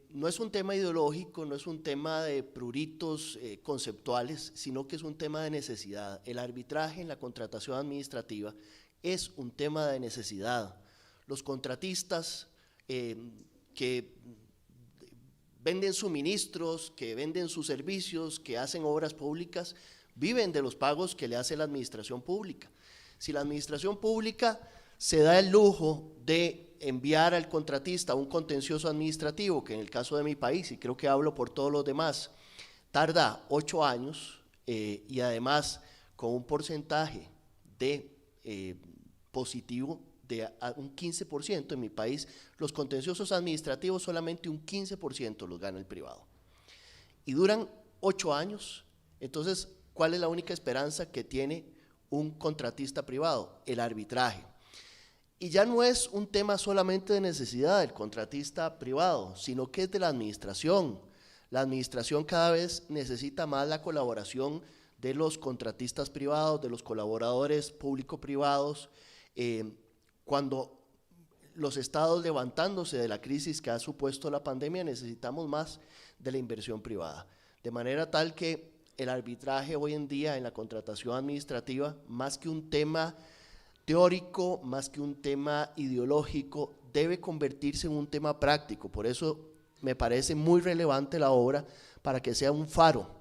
No es un tema ideológico, no es un tema de pruritos conceptuales, sino que es un tema de necesidad. El arbitraje en la contratación administrativa es un tema de necesidad. Los contratistas que venden suministros, que venden sus servicios, que hacen obras públicas, viven de los pagos que le hace la administración pública. Si la administración pública se da el lujo de enviar al contratista un contencioso administrativo, que en el caso de mi país, y creo que hablo por todos los demás, tarda 8 años y además con un porcentaje de positivo a un 15%. En mi país, los contenciosos administrativos solamente un 15% los gana el privado. Y duran 8 años. Entonces, ¿cuál es la única esperanza que tiene un contratista privado? El arbitraje. Y ya no es un tema solamente de necesidad del contratista privado, sino que es de la administración. La administración cada vez necesita más la colaboración de los contratistas privados, de los colaboradores público-privados. Cuando los estados levantándose de la crisis que ha supuesto la pandemia, necesitamos más de la inversión privada. De manera tal que el arbitraje hoy en día en la contratación administrativa, más que un tema teórico, más que un tema ideológico, debe convertirse en un tema práctico. Por eso me parece muy relevante la obra, para que sea un faro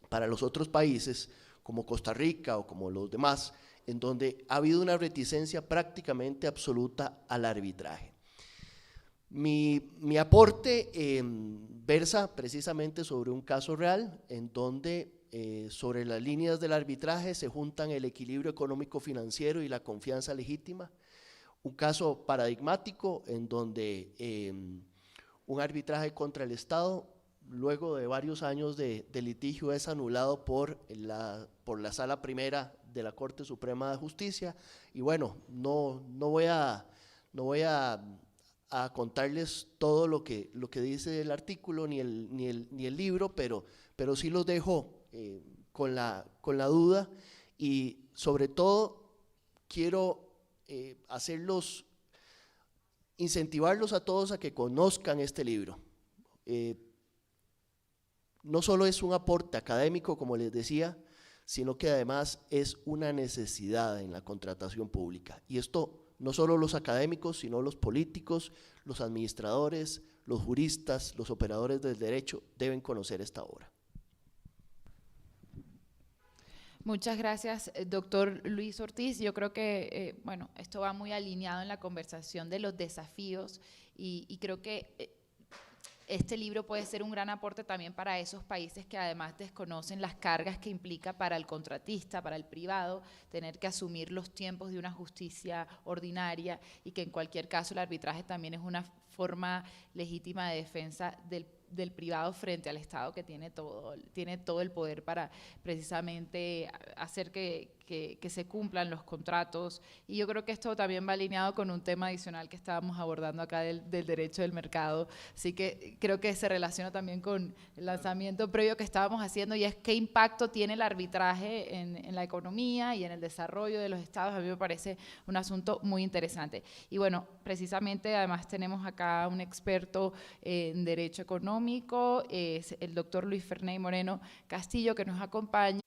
para los otros países, como Costa Rica o como los demás, en donde ha habido una reticencia prácticamente absoluta al arbitraje. Mi aporte versa precisamente sobre un caso real, en donde sobre las líneas del arbitraje se juntan el equilibrio económico-financiero y la confianza legítima. Un caso paradigmático en donde un arbitraje contra el Estado, luego de varios años de litigio, es anulado por la Sala Primera de la Corte Suprema de Justicia. Y bueno, no voy a contarles todo lo que dice el artículo ni el libro, pero sí los dejo con la duda, y sobre todo quiero incentivarlos a todos a que conozcan este libro. No solo es un aporte académico, como les decía, sino que además es una necesidad en la contratación pública. Y esto no solo los académicos, sino los políticos, los administradores, los juristas, los operadores del derecho deben conocer esta obra. Muchas gracias, doctor Luis Ortiz. Yo creo que, bueno, esto va muy alineado en la conversación de los desafíos y creo que este libro puede ser un gran aporte también para esos países que además desconocen las cargas que implica para el contratista, para el privado, tener que asumir los tiempos de una justicia ordinaria, y que en cualquier caso el arbitraje también es una forma legítima de defensa del privado frente al Estado, que tiene todo el poder para precisamente hacer que se cumplan los contratos. Y yo creo que esto también va alineado con un tema adicional que estábamos abordando acá del derecho del mercado, así que creo que se relaciona también con el lanzamiento previo que estábamos haciendo, y es qué impacto tiene el arbitraje en la economía y en el desarrollo de los estados. A mí me parece un asunto muy interesante. Y bueno, precisamente además tenemos acá un experto en derecho económico, es el doctor Luis Ferney Moreno Castillo, que nos acompaña.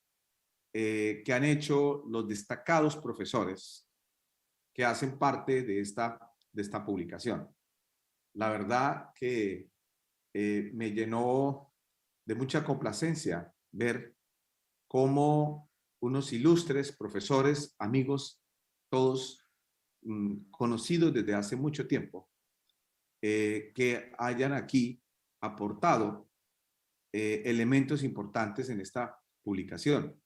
Que han hecho los destacados profesores que hacen parte de esta publicación. La verdad que me llenó de mucha complacencia ver cómo unos ilustres profesores, amigos, todos conocidos desde hace mucho tiempo, que hayan aquí aportado elementos importantes en esta publicación.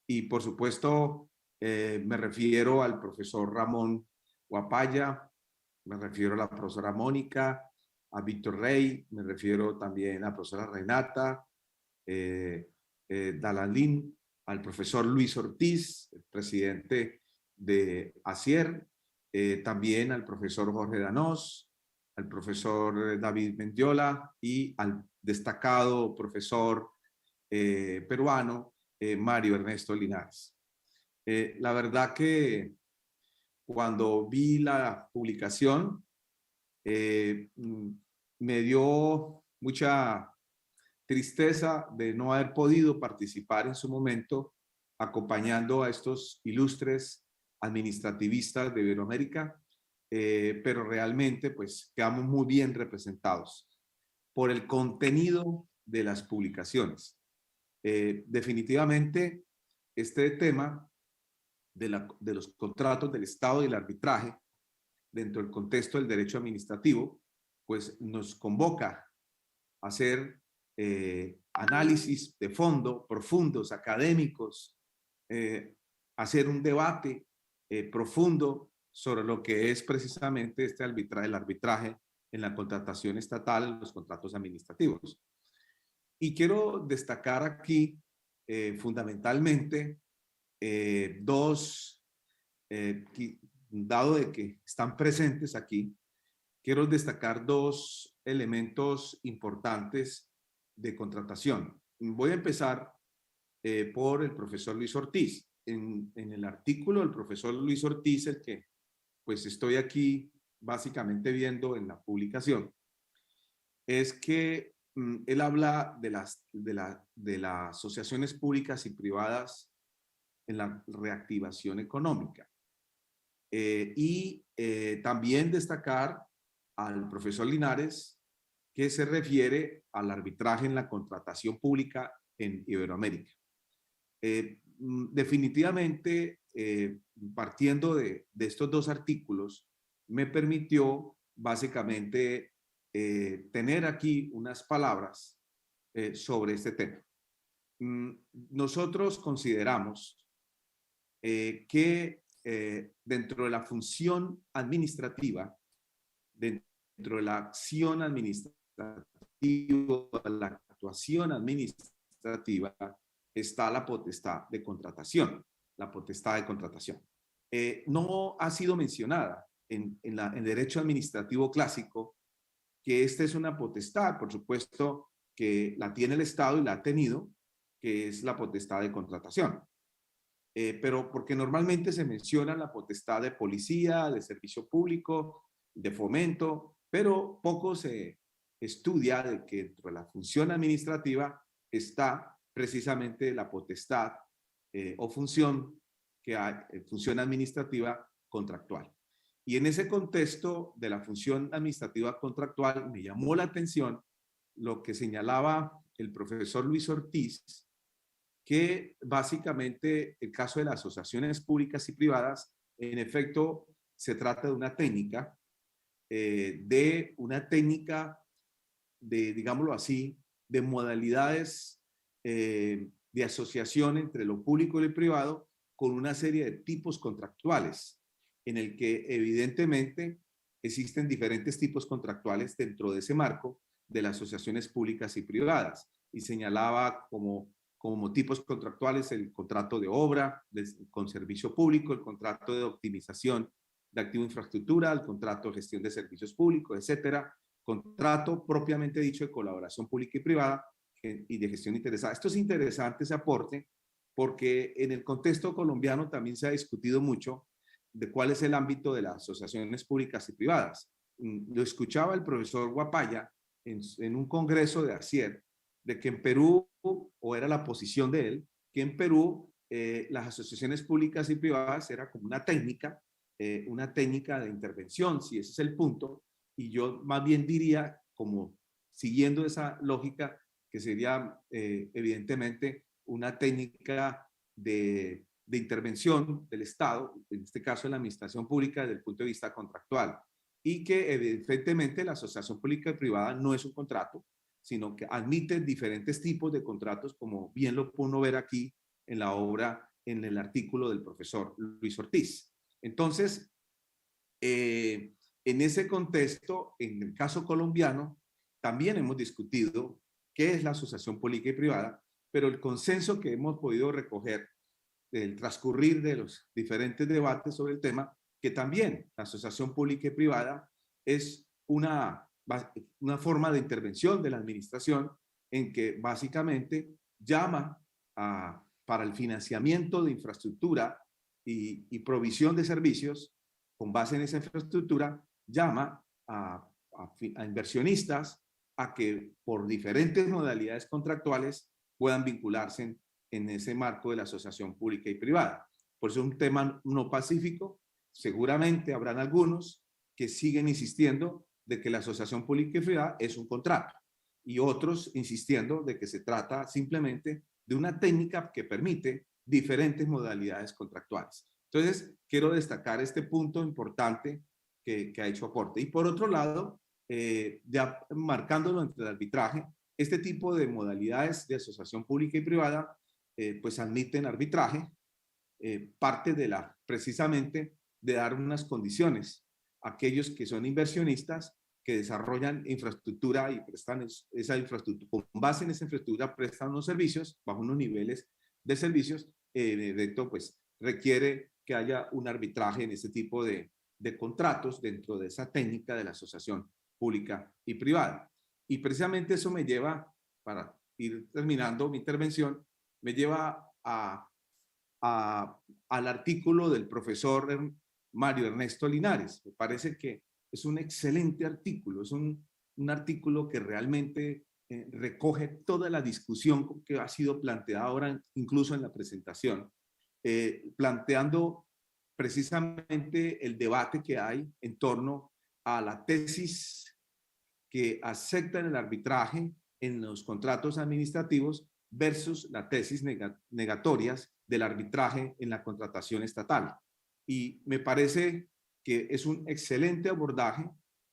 Y por supuesto, me refiero al profesor Ramón Guapaya, me refiero a la profesora Mónica, a Víctor Rey, me refiero también a la profesora Renata Dalalín, al profesor Luis Ortiz, el presidente de ASIER, también al profesor Jorge Danós, al profesor David Mendiola y al destacado profesor peruano Mario Ernesto Linares. La verdad que cuando vi la publicación me dio mucha tristeza de no haber podido participar en su momento acompañando a estos ilustres administrativistas de Iberoamérica, pero realmente pues quedamos muy bien representados por el contenido de las publicaciones. Definitivamente este tema de los contratos del Estado y el arbitraje dentro del contexto del derecho administrativo pues nos convoca a hacer análisis de fondo, profundos, académicos, hacer un debate profundo sobre lo que es precisamente este arbitraje, el arbitraje en la contratación estatal, en los contratos administrativos. Y quiero destacar aquí fundamentalmente dado de que están presentes aquí, quiero destacar dos elementos importantes de contratación. Voy a empezar por el profesor Luis Ortiz. En el artículo del profesor Luis Ortiz, el que pues estoy aquí básicamente viendo en la publicación, es que él habla de las asociaciones públicas y privadas en la reactivación económica. También destacar al profesor Linares, que se refiere al arbitraje en la contratación pública en Iberoamérica. Definitivamente, partiendo de estos dos artículos, me permitió básicamente tener aquí unas palabras sobre este tema. Nosotros consideramos que dentro de la función administrativa, dentro de la acción administrativa, la actuación administrativa, está la potestad de contratación, la potestad de contratación. No ha sido mencionada en el derecho administrativo clásico que esta es una potestad, por supuesto, que la tiene el Estado y la ha tenido, que es la potestad de contratación. Pero porque normalmente se menciona la potestad de policía, de servicio público, de fomento, pero poco se estudia de que dentro de la función administrativa está precisamente la potestad o función que hay, función administrativa contractual. Y en ese contexto de la función administrativa contractual me llamó la atención lo que señalaba el profesor Luis Ortiz, que básicamente el caso de las asociaciones públicas y privadas, en efecto, se trata de una técnica, digámoslo así, de modalidades de asociación entre lo público y lo privado con una serie de tipos contractuales, en el que evidentemente existen diferentes tipos contractuales dentro de ese marco de las asociaciones públicas y privadas. Y señalaba como tipos contractuales el contrato de obra con servicio público, el contrato de optimización de activo infraestructura, el contrato de gestión de servicios públicos, etcétera, contrato propiamente dicho de colaboración pública y privada y de gestión interesada. Esto es interesante, ese aporte, porque en el contexto colombiano también se ha discutido mucho de cuál es el ámbito de las asociaciones públicas y privadas. Lo escuchaba el profesor Guapaya en un congreso de ASIER, de que en Perú, o era la posición de él, que en Perú las asociaciones públicas y privadas era como una técnica de intervención, si ese es el punto, y yo más bien diría, como siguiendo esa lógica, que sería evidentemente una técnica de intervención del Estado, en este caso de la administración pública desde el punto de vista contractual, y que evidentemente la asociación pública y privada no es un contrato, sino que admite diferentes tipos de contratos, como bien lo pudo ver aquí en la obra, en el artículo del profesor Luis Ortiz. Entonces, en ese contexto, en el caso colombiano, también hemos discutido qué es la asociación pública y privada, pero el consenso que hemos podido recoger del transcurrir de los diferentes debates sobre el tema, que también la asociación pública y privada es una forma de intervención de la administración en que básicamente llama para el financiamiento de infraestructura y provisión de servicios con base en esa infraestructura, llama a inversionistas a que por diferentes modalidades contractuales puedan vincularse en ese marco de la asociación pública y privada. Por eso es un tema no pacífico. Seguramente habrán algunos que siguen insistiendo de que la asociación pública y privada es un contrato, y otros insistiendo de que se trata simplemente de una técnica que permite diferentes modalidades contractuales. Entonces, quiero destacar este punto importante que ha hecho aporte. Y por otro lado, ya marcándolo entre el arbitraje, este tipo de modalidades de asociación pública y privada pues admiten arbitraje, parte precisamente de dar unas condiciones a aquellos que son inversionistas que desarrollan infraestructura y prestan esa infraestructura, con base en esa infraestructura prestan unos servicios bajo unos niveles de servicios, esto pues requiere que haya un arbitraje en este tipo de contratos dentro de esa técnica de la asociación pública y privada. Y precisamente eso me lleva, para ir terminando mi intervención, me lleva al artículo del profesor Mario Ernesto Linares. Me parece que es un excelente artículo, es un artículo que realmente recoge toda la discusión que ha sido planteada ahora, incluso en la presentación, planteando precisamente el debate que hay en torno a la tesis que aceptan el arbitraje en los contratos administrativos versus la tesis negatorias del arbitraje en la contratación estatal. Y me parece que es un excelente abordaje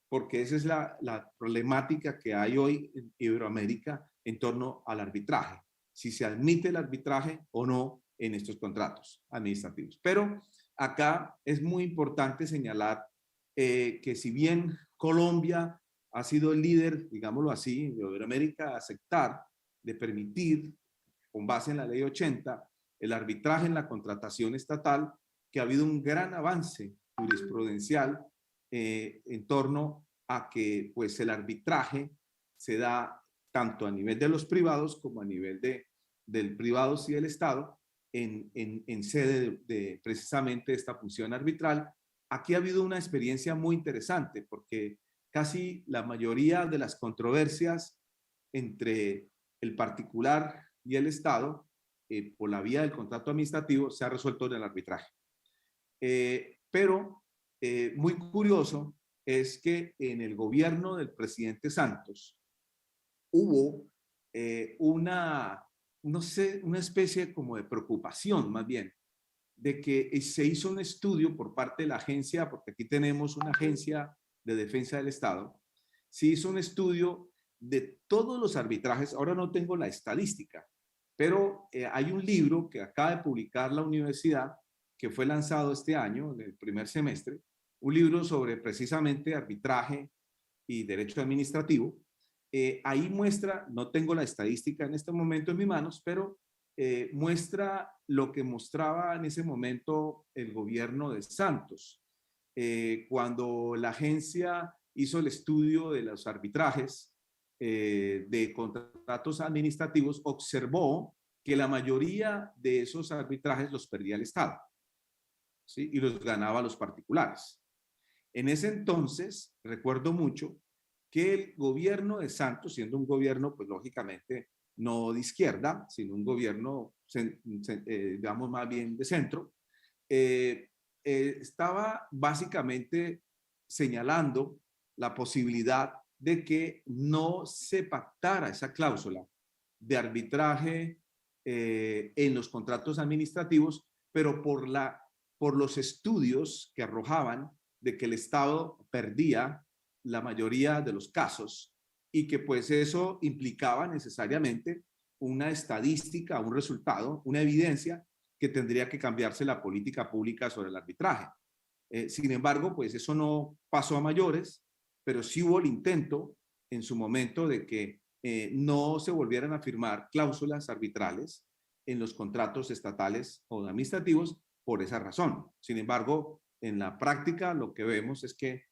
porque esa es la problemática que hay hoy en Iberoamérica en torno al arbitraje, si se admite el arbitraje o no en estos contratos administrativos. Pero acá es muy importante señalar que si bien Colombia ha sido el líder, digámoslo así, de Iberoamérica a aceptar, de permitir, con base en la ley 80, el arbitraje en la contratación estatal, que ha habido un gran avance jurisprudencial en torno a que pues, el arbitraje se da tanto a nivel de los privados como a nivel del privados y del Estado en sede de precisamente esta función arbitral. Aquí ha habido una experiencia muy interesante porque casi la mayoría de las controversias entre el particular y el Estado por la vía del contrato administrativo se ha resuelto en el arbitraje. Pero muy curioso es que en el gobierno del presidente Santos hubo no sé, una especie como de preocupación más bien, de que se hizo un estudio por parte de la agencia, porque aquí tenemos una agencia de defensa del Estado, se hizo un estudio de todos los arbitrajes, ahora no tengo la estadística, pero hay un libro que acaba de publicar la universidad, que fue lanzado este año, en el primer semestre, un libro sobre precisamente arbitraje y derecho administrativo. Ahí muestra, no tengo la estadística en este momento en mis manos, pero muestra lo que mostraba en ese momento el gobierno de Santos. Cuando la agencia hizo el estudio de los arbitrajes de contratos administrativos, observó que la mayoría de esos arbitrajes los perdía el Estado, ¿sí? Y los ganaba los particulares. En ese entonces, recuerdo mucho que el gobierno de Santos, siendo un gobierno, pues lógicamente no de izquierda, sino un gobierno, digamos, más bien de centro, estaba básicamente señalando la posibilidad de que no se pactara esa cláusula de arbitraje en los contratos administrativos, pero por los estudios que arrojaban de que el Estado perdía la mayoría de los casos y que pues eso implicaba necesariamente una estadística, un resultado, una evidencia que tendría que cambiarse la política pública sobre el arbitraje. Sin embargo, pues eso no pasó a mayores, pero sí hubo el intento en su momento de que no se volvieran a firmar cláusulas arbitrales en los contratos estatales o administrativos por esa razón. Sin embargo, en la práctica lo que vemos es que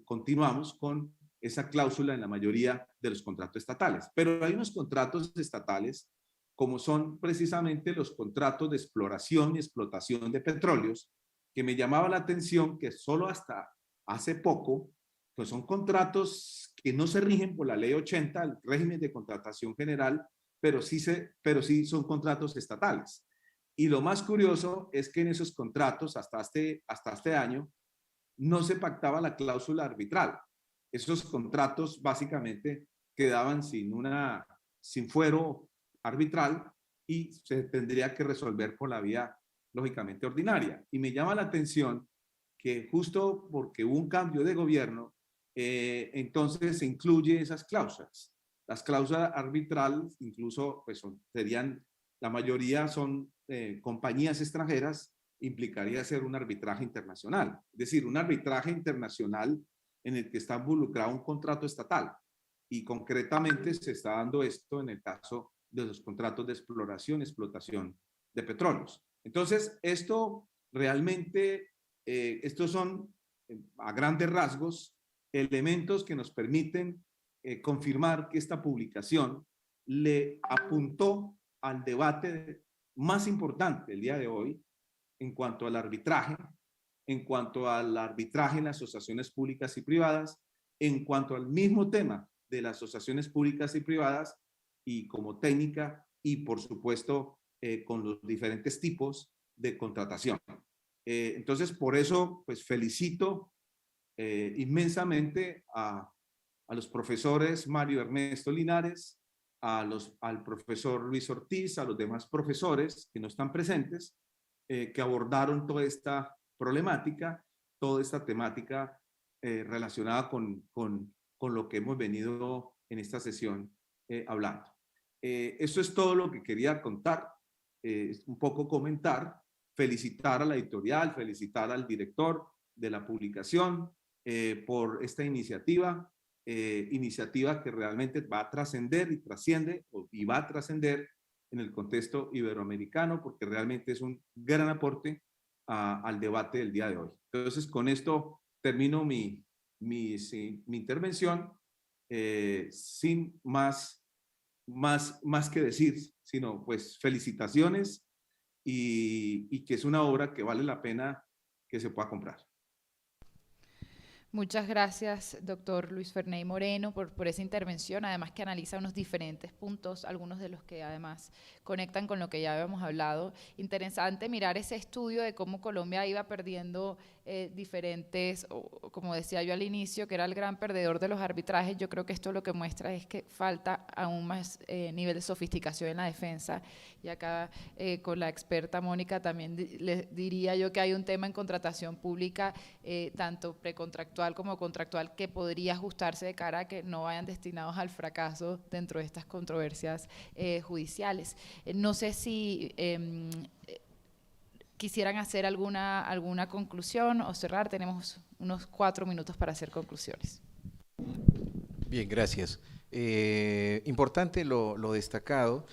continuamos con esa cláusula en la mayoría de los contratos estatales. Pero hay unos contratos estatales, como son precisamente los contratos de exploración y explotación de petróleos, que me llamaba la atención que solo hasta hace poco, pues son contratos que no se rigen por la ley 80, el régimen de contratación general, pero sí son contratos estatales. Y lo más curioso es que en esos contratos, hasta este año, no se pactaba la cláusula arbitral. Esos contratos básicamente quedaban sin fuero arbitral y se tendría que resolver por la vía lógicamente ordinaria. Y me llama la atención que justo porque hubo un cambio de gobierno, entonces se incluye esas cláusulas. Las cláusulas arbitrales incluso pues la mayoría son compañías extranjeras implicaría hacer un arbitraje internacional, es decir, un arbitraje internacional en el que está involucrado un contrato estatal. Y concretamente se está dando esto en el caso de los contratos de exploración y explotación de petróleos. Entonces, esto realmente, estos son a grandes rasgos elementos que nos permiten confirmar que esta publicación le apuntó al debate más importante el día de hoy en cuanto al arbitraje, en cuanto al arbitraje en las asociaciones públicas y privadas, en cuanto al mismo tema de las asociaciones públicas y privadas y como técnica y por supuesto con los diferentes tipos de contratación. Entonces, por eso, pues felicito inmensamente a los profesores Mario Ernesto Linares, al profesor Luis Ortiz, a los demás profesores que no están presentes, que abordaron toda esta problemática, toda esta temática relacionada con lo que hemos venido en esta sesión hablando. Eso es todo lo que quería contar, un poco comentar, felicitar a la editorial, felicitar al director de la publicación por esta iniciativa, iniciativa que realmente va a trascender y trasciende y va a trascender en el contexto iberoamericano porque realmente es un gran aporte al debate del día de hoy. Entonces, con esto termino mi intervención sin más que decir, sino pues felicitaciones y que es una obra que vale la pena que se pueda comprar. Muchas gracias, doctor Luis Ferney Moreno, por esa intervención, además que analiza unos diferentes puntos, algunos de los que además conectan con lo que ya habíamos hablado. Interesante mirar ese estudio de cómo Colombia iba perdiendo diferentes, como decía yo al inicio, que era el gran perdedor de los arbitrajes. Yo creo que esto lo que muestra es que falta aún más nivel de sofisticación en la defensa. Y acá con la experta Mónica también le diría yo que hay un tema en contratación pública, tanto precontractual como contractual, que podría ajustarse de cara a que no vayan destinados al fracaso dentro de estas controversias judiciales. No sé si quisieran hacer alguna conclusión o cerrar. Tenemos unos 4 minutos para hacer conclusiones. Bien, gracias. Importante lo destacado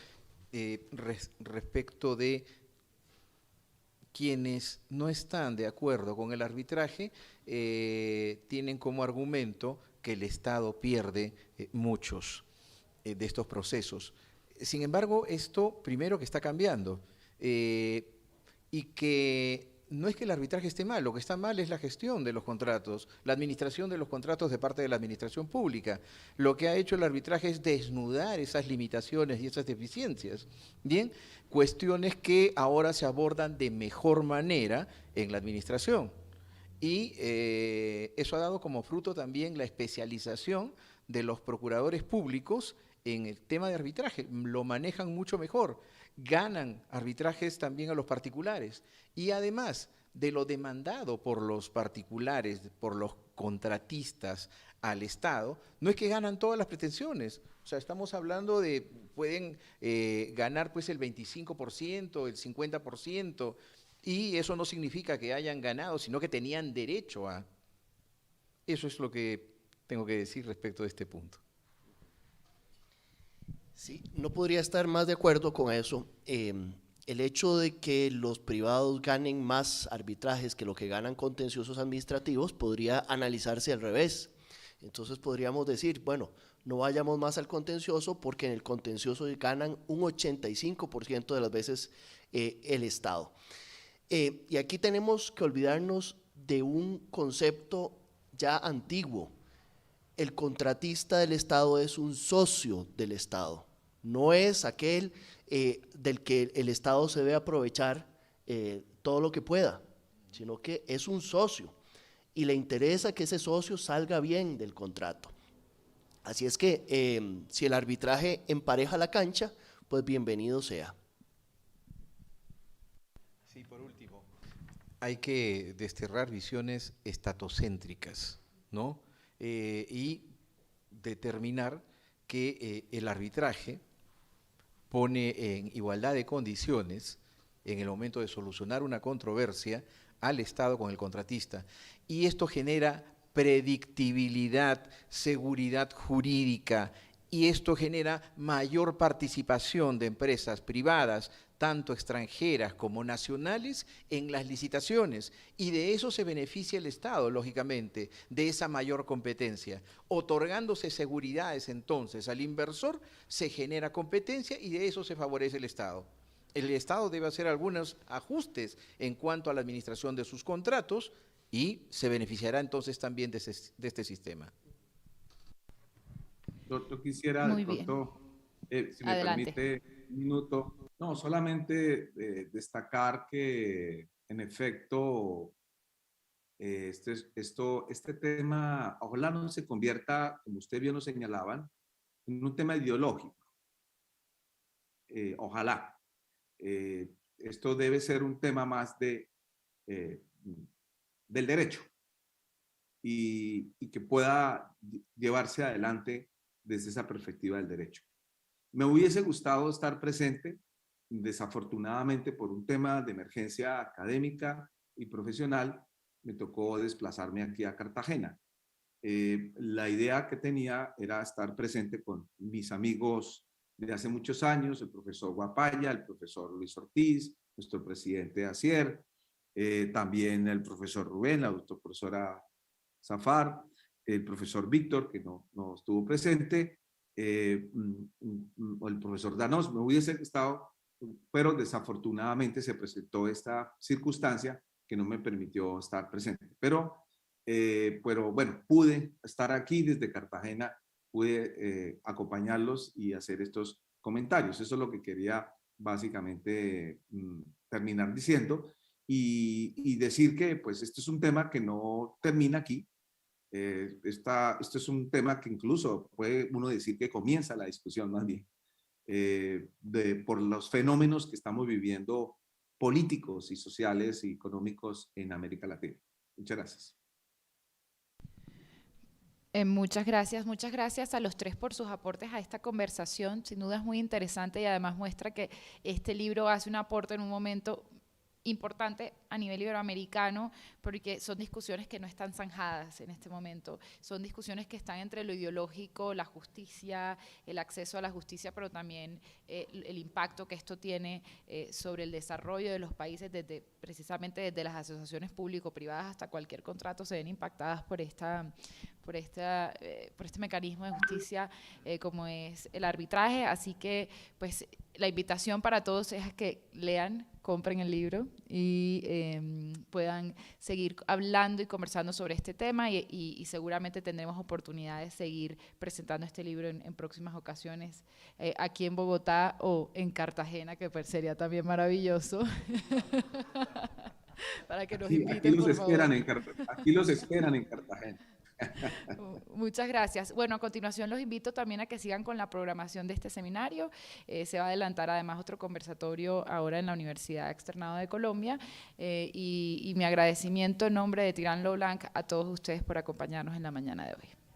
respecto de quienes no están de acuerdo con el arbitraje, tienen como argumento que el Estado pierde muchos de estos procesos. Sin embargo, esto primero que está cambiando y que no es que el arbitraje esté mal, lo que está mal es la gestión de los contratos, la administración de los contratos de parte de la administración pública. Lo que ha hecho el arbitraje es desnudar esas limitaciones y esas deficiencias. Bien, cuestiones que ahora se abordan de mejor manera en la administración. Y eso ha dado como fruto también la especialización de los procuradores públicos en el tema de arbitraje. Lo manejan mucho mejor, ganan arbitrajes también a los particulares. Y además de lo demandado por los particulares, por los contratistas al Estado, no es que ganan todas las pretensiones. O sea, estamos hablando de, pueden ganar pues el 25%, el 50%, y eso no significa que hayan ganado, sino que tenían derecho a. Eso es lo que tengo que decir respecto de este punto. Sí, no podría estar más de acuerdo con eso. El hecho de que los privados ganen más arbitrajes que lo que ganan contenciosos administrativos podría analizarse al revés. Entonces podríamos decir, bueno, no vayamos más al contencioso porque en el contencioso ganan un 85% de las veces el Estado. Y aquí tenemos que olvidarnos de un concepto ya antiguo. El contratista del Estado es un socio del Estado, no es aquel del que el Estado se debe aprovechar todo lo que pueda, sino que es un socio y le interesa que ese socio salga bien del contrato. Así es que si el arbitraje empareja la cancha, pues bienvenido sea. Sí, por último, hay que desterrar visiones estatocéntricas, ¿no? Y determinar que el arbitraje pone en igualdad de condiciones en el momento de solucionar una controversia al Estado con el contratista. Y esto genera predictibilidad, seguridad jurídica, y esto genera mayor participación de empresas privadas, tanto extranjeras como nacionales, en las licitaciones. Y de eso se beneficia el Estado, lógicamente, de esa mayor competencia. Otorgándose seguridades entonces al inversor, se genera competencia y de eso se favorece el Estado. El Estado debe hacer algunos ajustes en cuanto a la administración de sus contratos y se beneficiará entonces también de este sistema. Yo quisiera Muy de pronto, si me Adelante. permite un minuto, no, solamente destacar que en efecto este tema, ojalá no se convierta, como usted bien lo señalaban, en un tema ideológico. Ojalá. Esto debe ser un tema más del derecho y que pueda llevarse adelante desde esa perspectiva del derecho. Me hubiese gustado estar presente, desafortunadamente por un tema de emergencia académica y profesional, me tocó desplazarme aquí a Cartagena. La idea que tenía era estar presente con mis amigos de hace muchos años, el profesor Guapaya, el profesor Luis Ortiz, nuestro presidente Asier, también el profesor Rubén, la profesora Zafar, el profesor Víctor, que no estuvo presente, o el profesor Danos. Me hubiese estado, pero desafortunadamente se presentó esta circunstancia que no me permitió estar presente. Pero bueno, pude estar aquí desde Cartagena, pude acompañarlos y hacer estos comentarios. Eso es lo que quería básicamente terminar diciendo y decir que pues esto es un tema que no termina aquí. Esto es un tema que incluso puede uno decir que comienza la discusión más bien por los fenómenos que estamos viviendo políticos y sociales y económicos en América Latina. Muchas gracias. Muchas gracias a los tres por sus aportes a esta conversación. Sin duda es muy interesante y además muestra que este libro hace un aporte en un momento importante a nivel iberoamericano, porque son discusiones que no están zanjadas en este momento, son discusiones que están entre lo ideológico, la justicia, el acceso a la justicia, pero también el impacto que esto tiene sobre el desarrollo de los países, precisamente desde las asociaciones público-privadas hasta cualquier contrato se ven impactadas por este mecanismo de justicia como es el arbitraje. Así que pues la invitación para todos es a que lean, compren el libro y puedan seguir hablando y conversando sobre este tema y seguramente tendremos oportunidad de seguir presentando este libro en próximas ocasiones aquí en Bogotá o en Cartagena, que pues sería también maravilloso. Para que nos inviten, aquí los por esperan favor. aquí los esperan en Cartagena. Muchas gracias. Bueno, a continuación los invito también a que sigan con la programación de este seminario. Se va a adelantar además otro conversatorio ahora en la Universidad Externado de Colombia y mi agradecimiento en nombre de Tirán Lo Blanc a todos ustedes por acompañarnos en la mañana de hoy.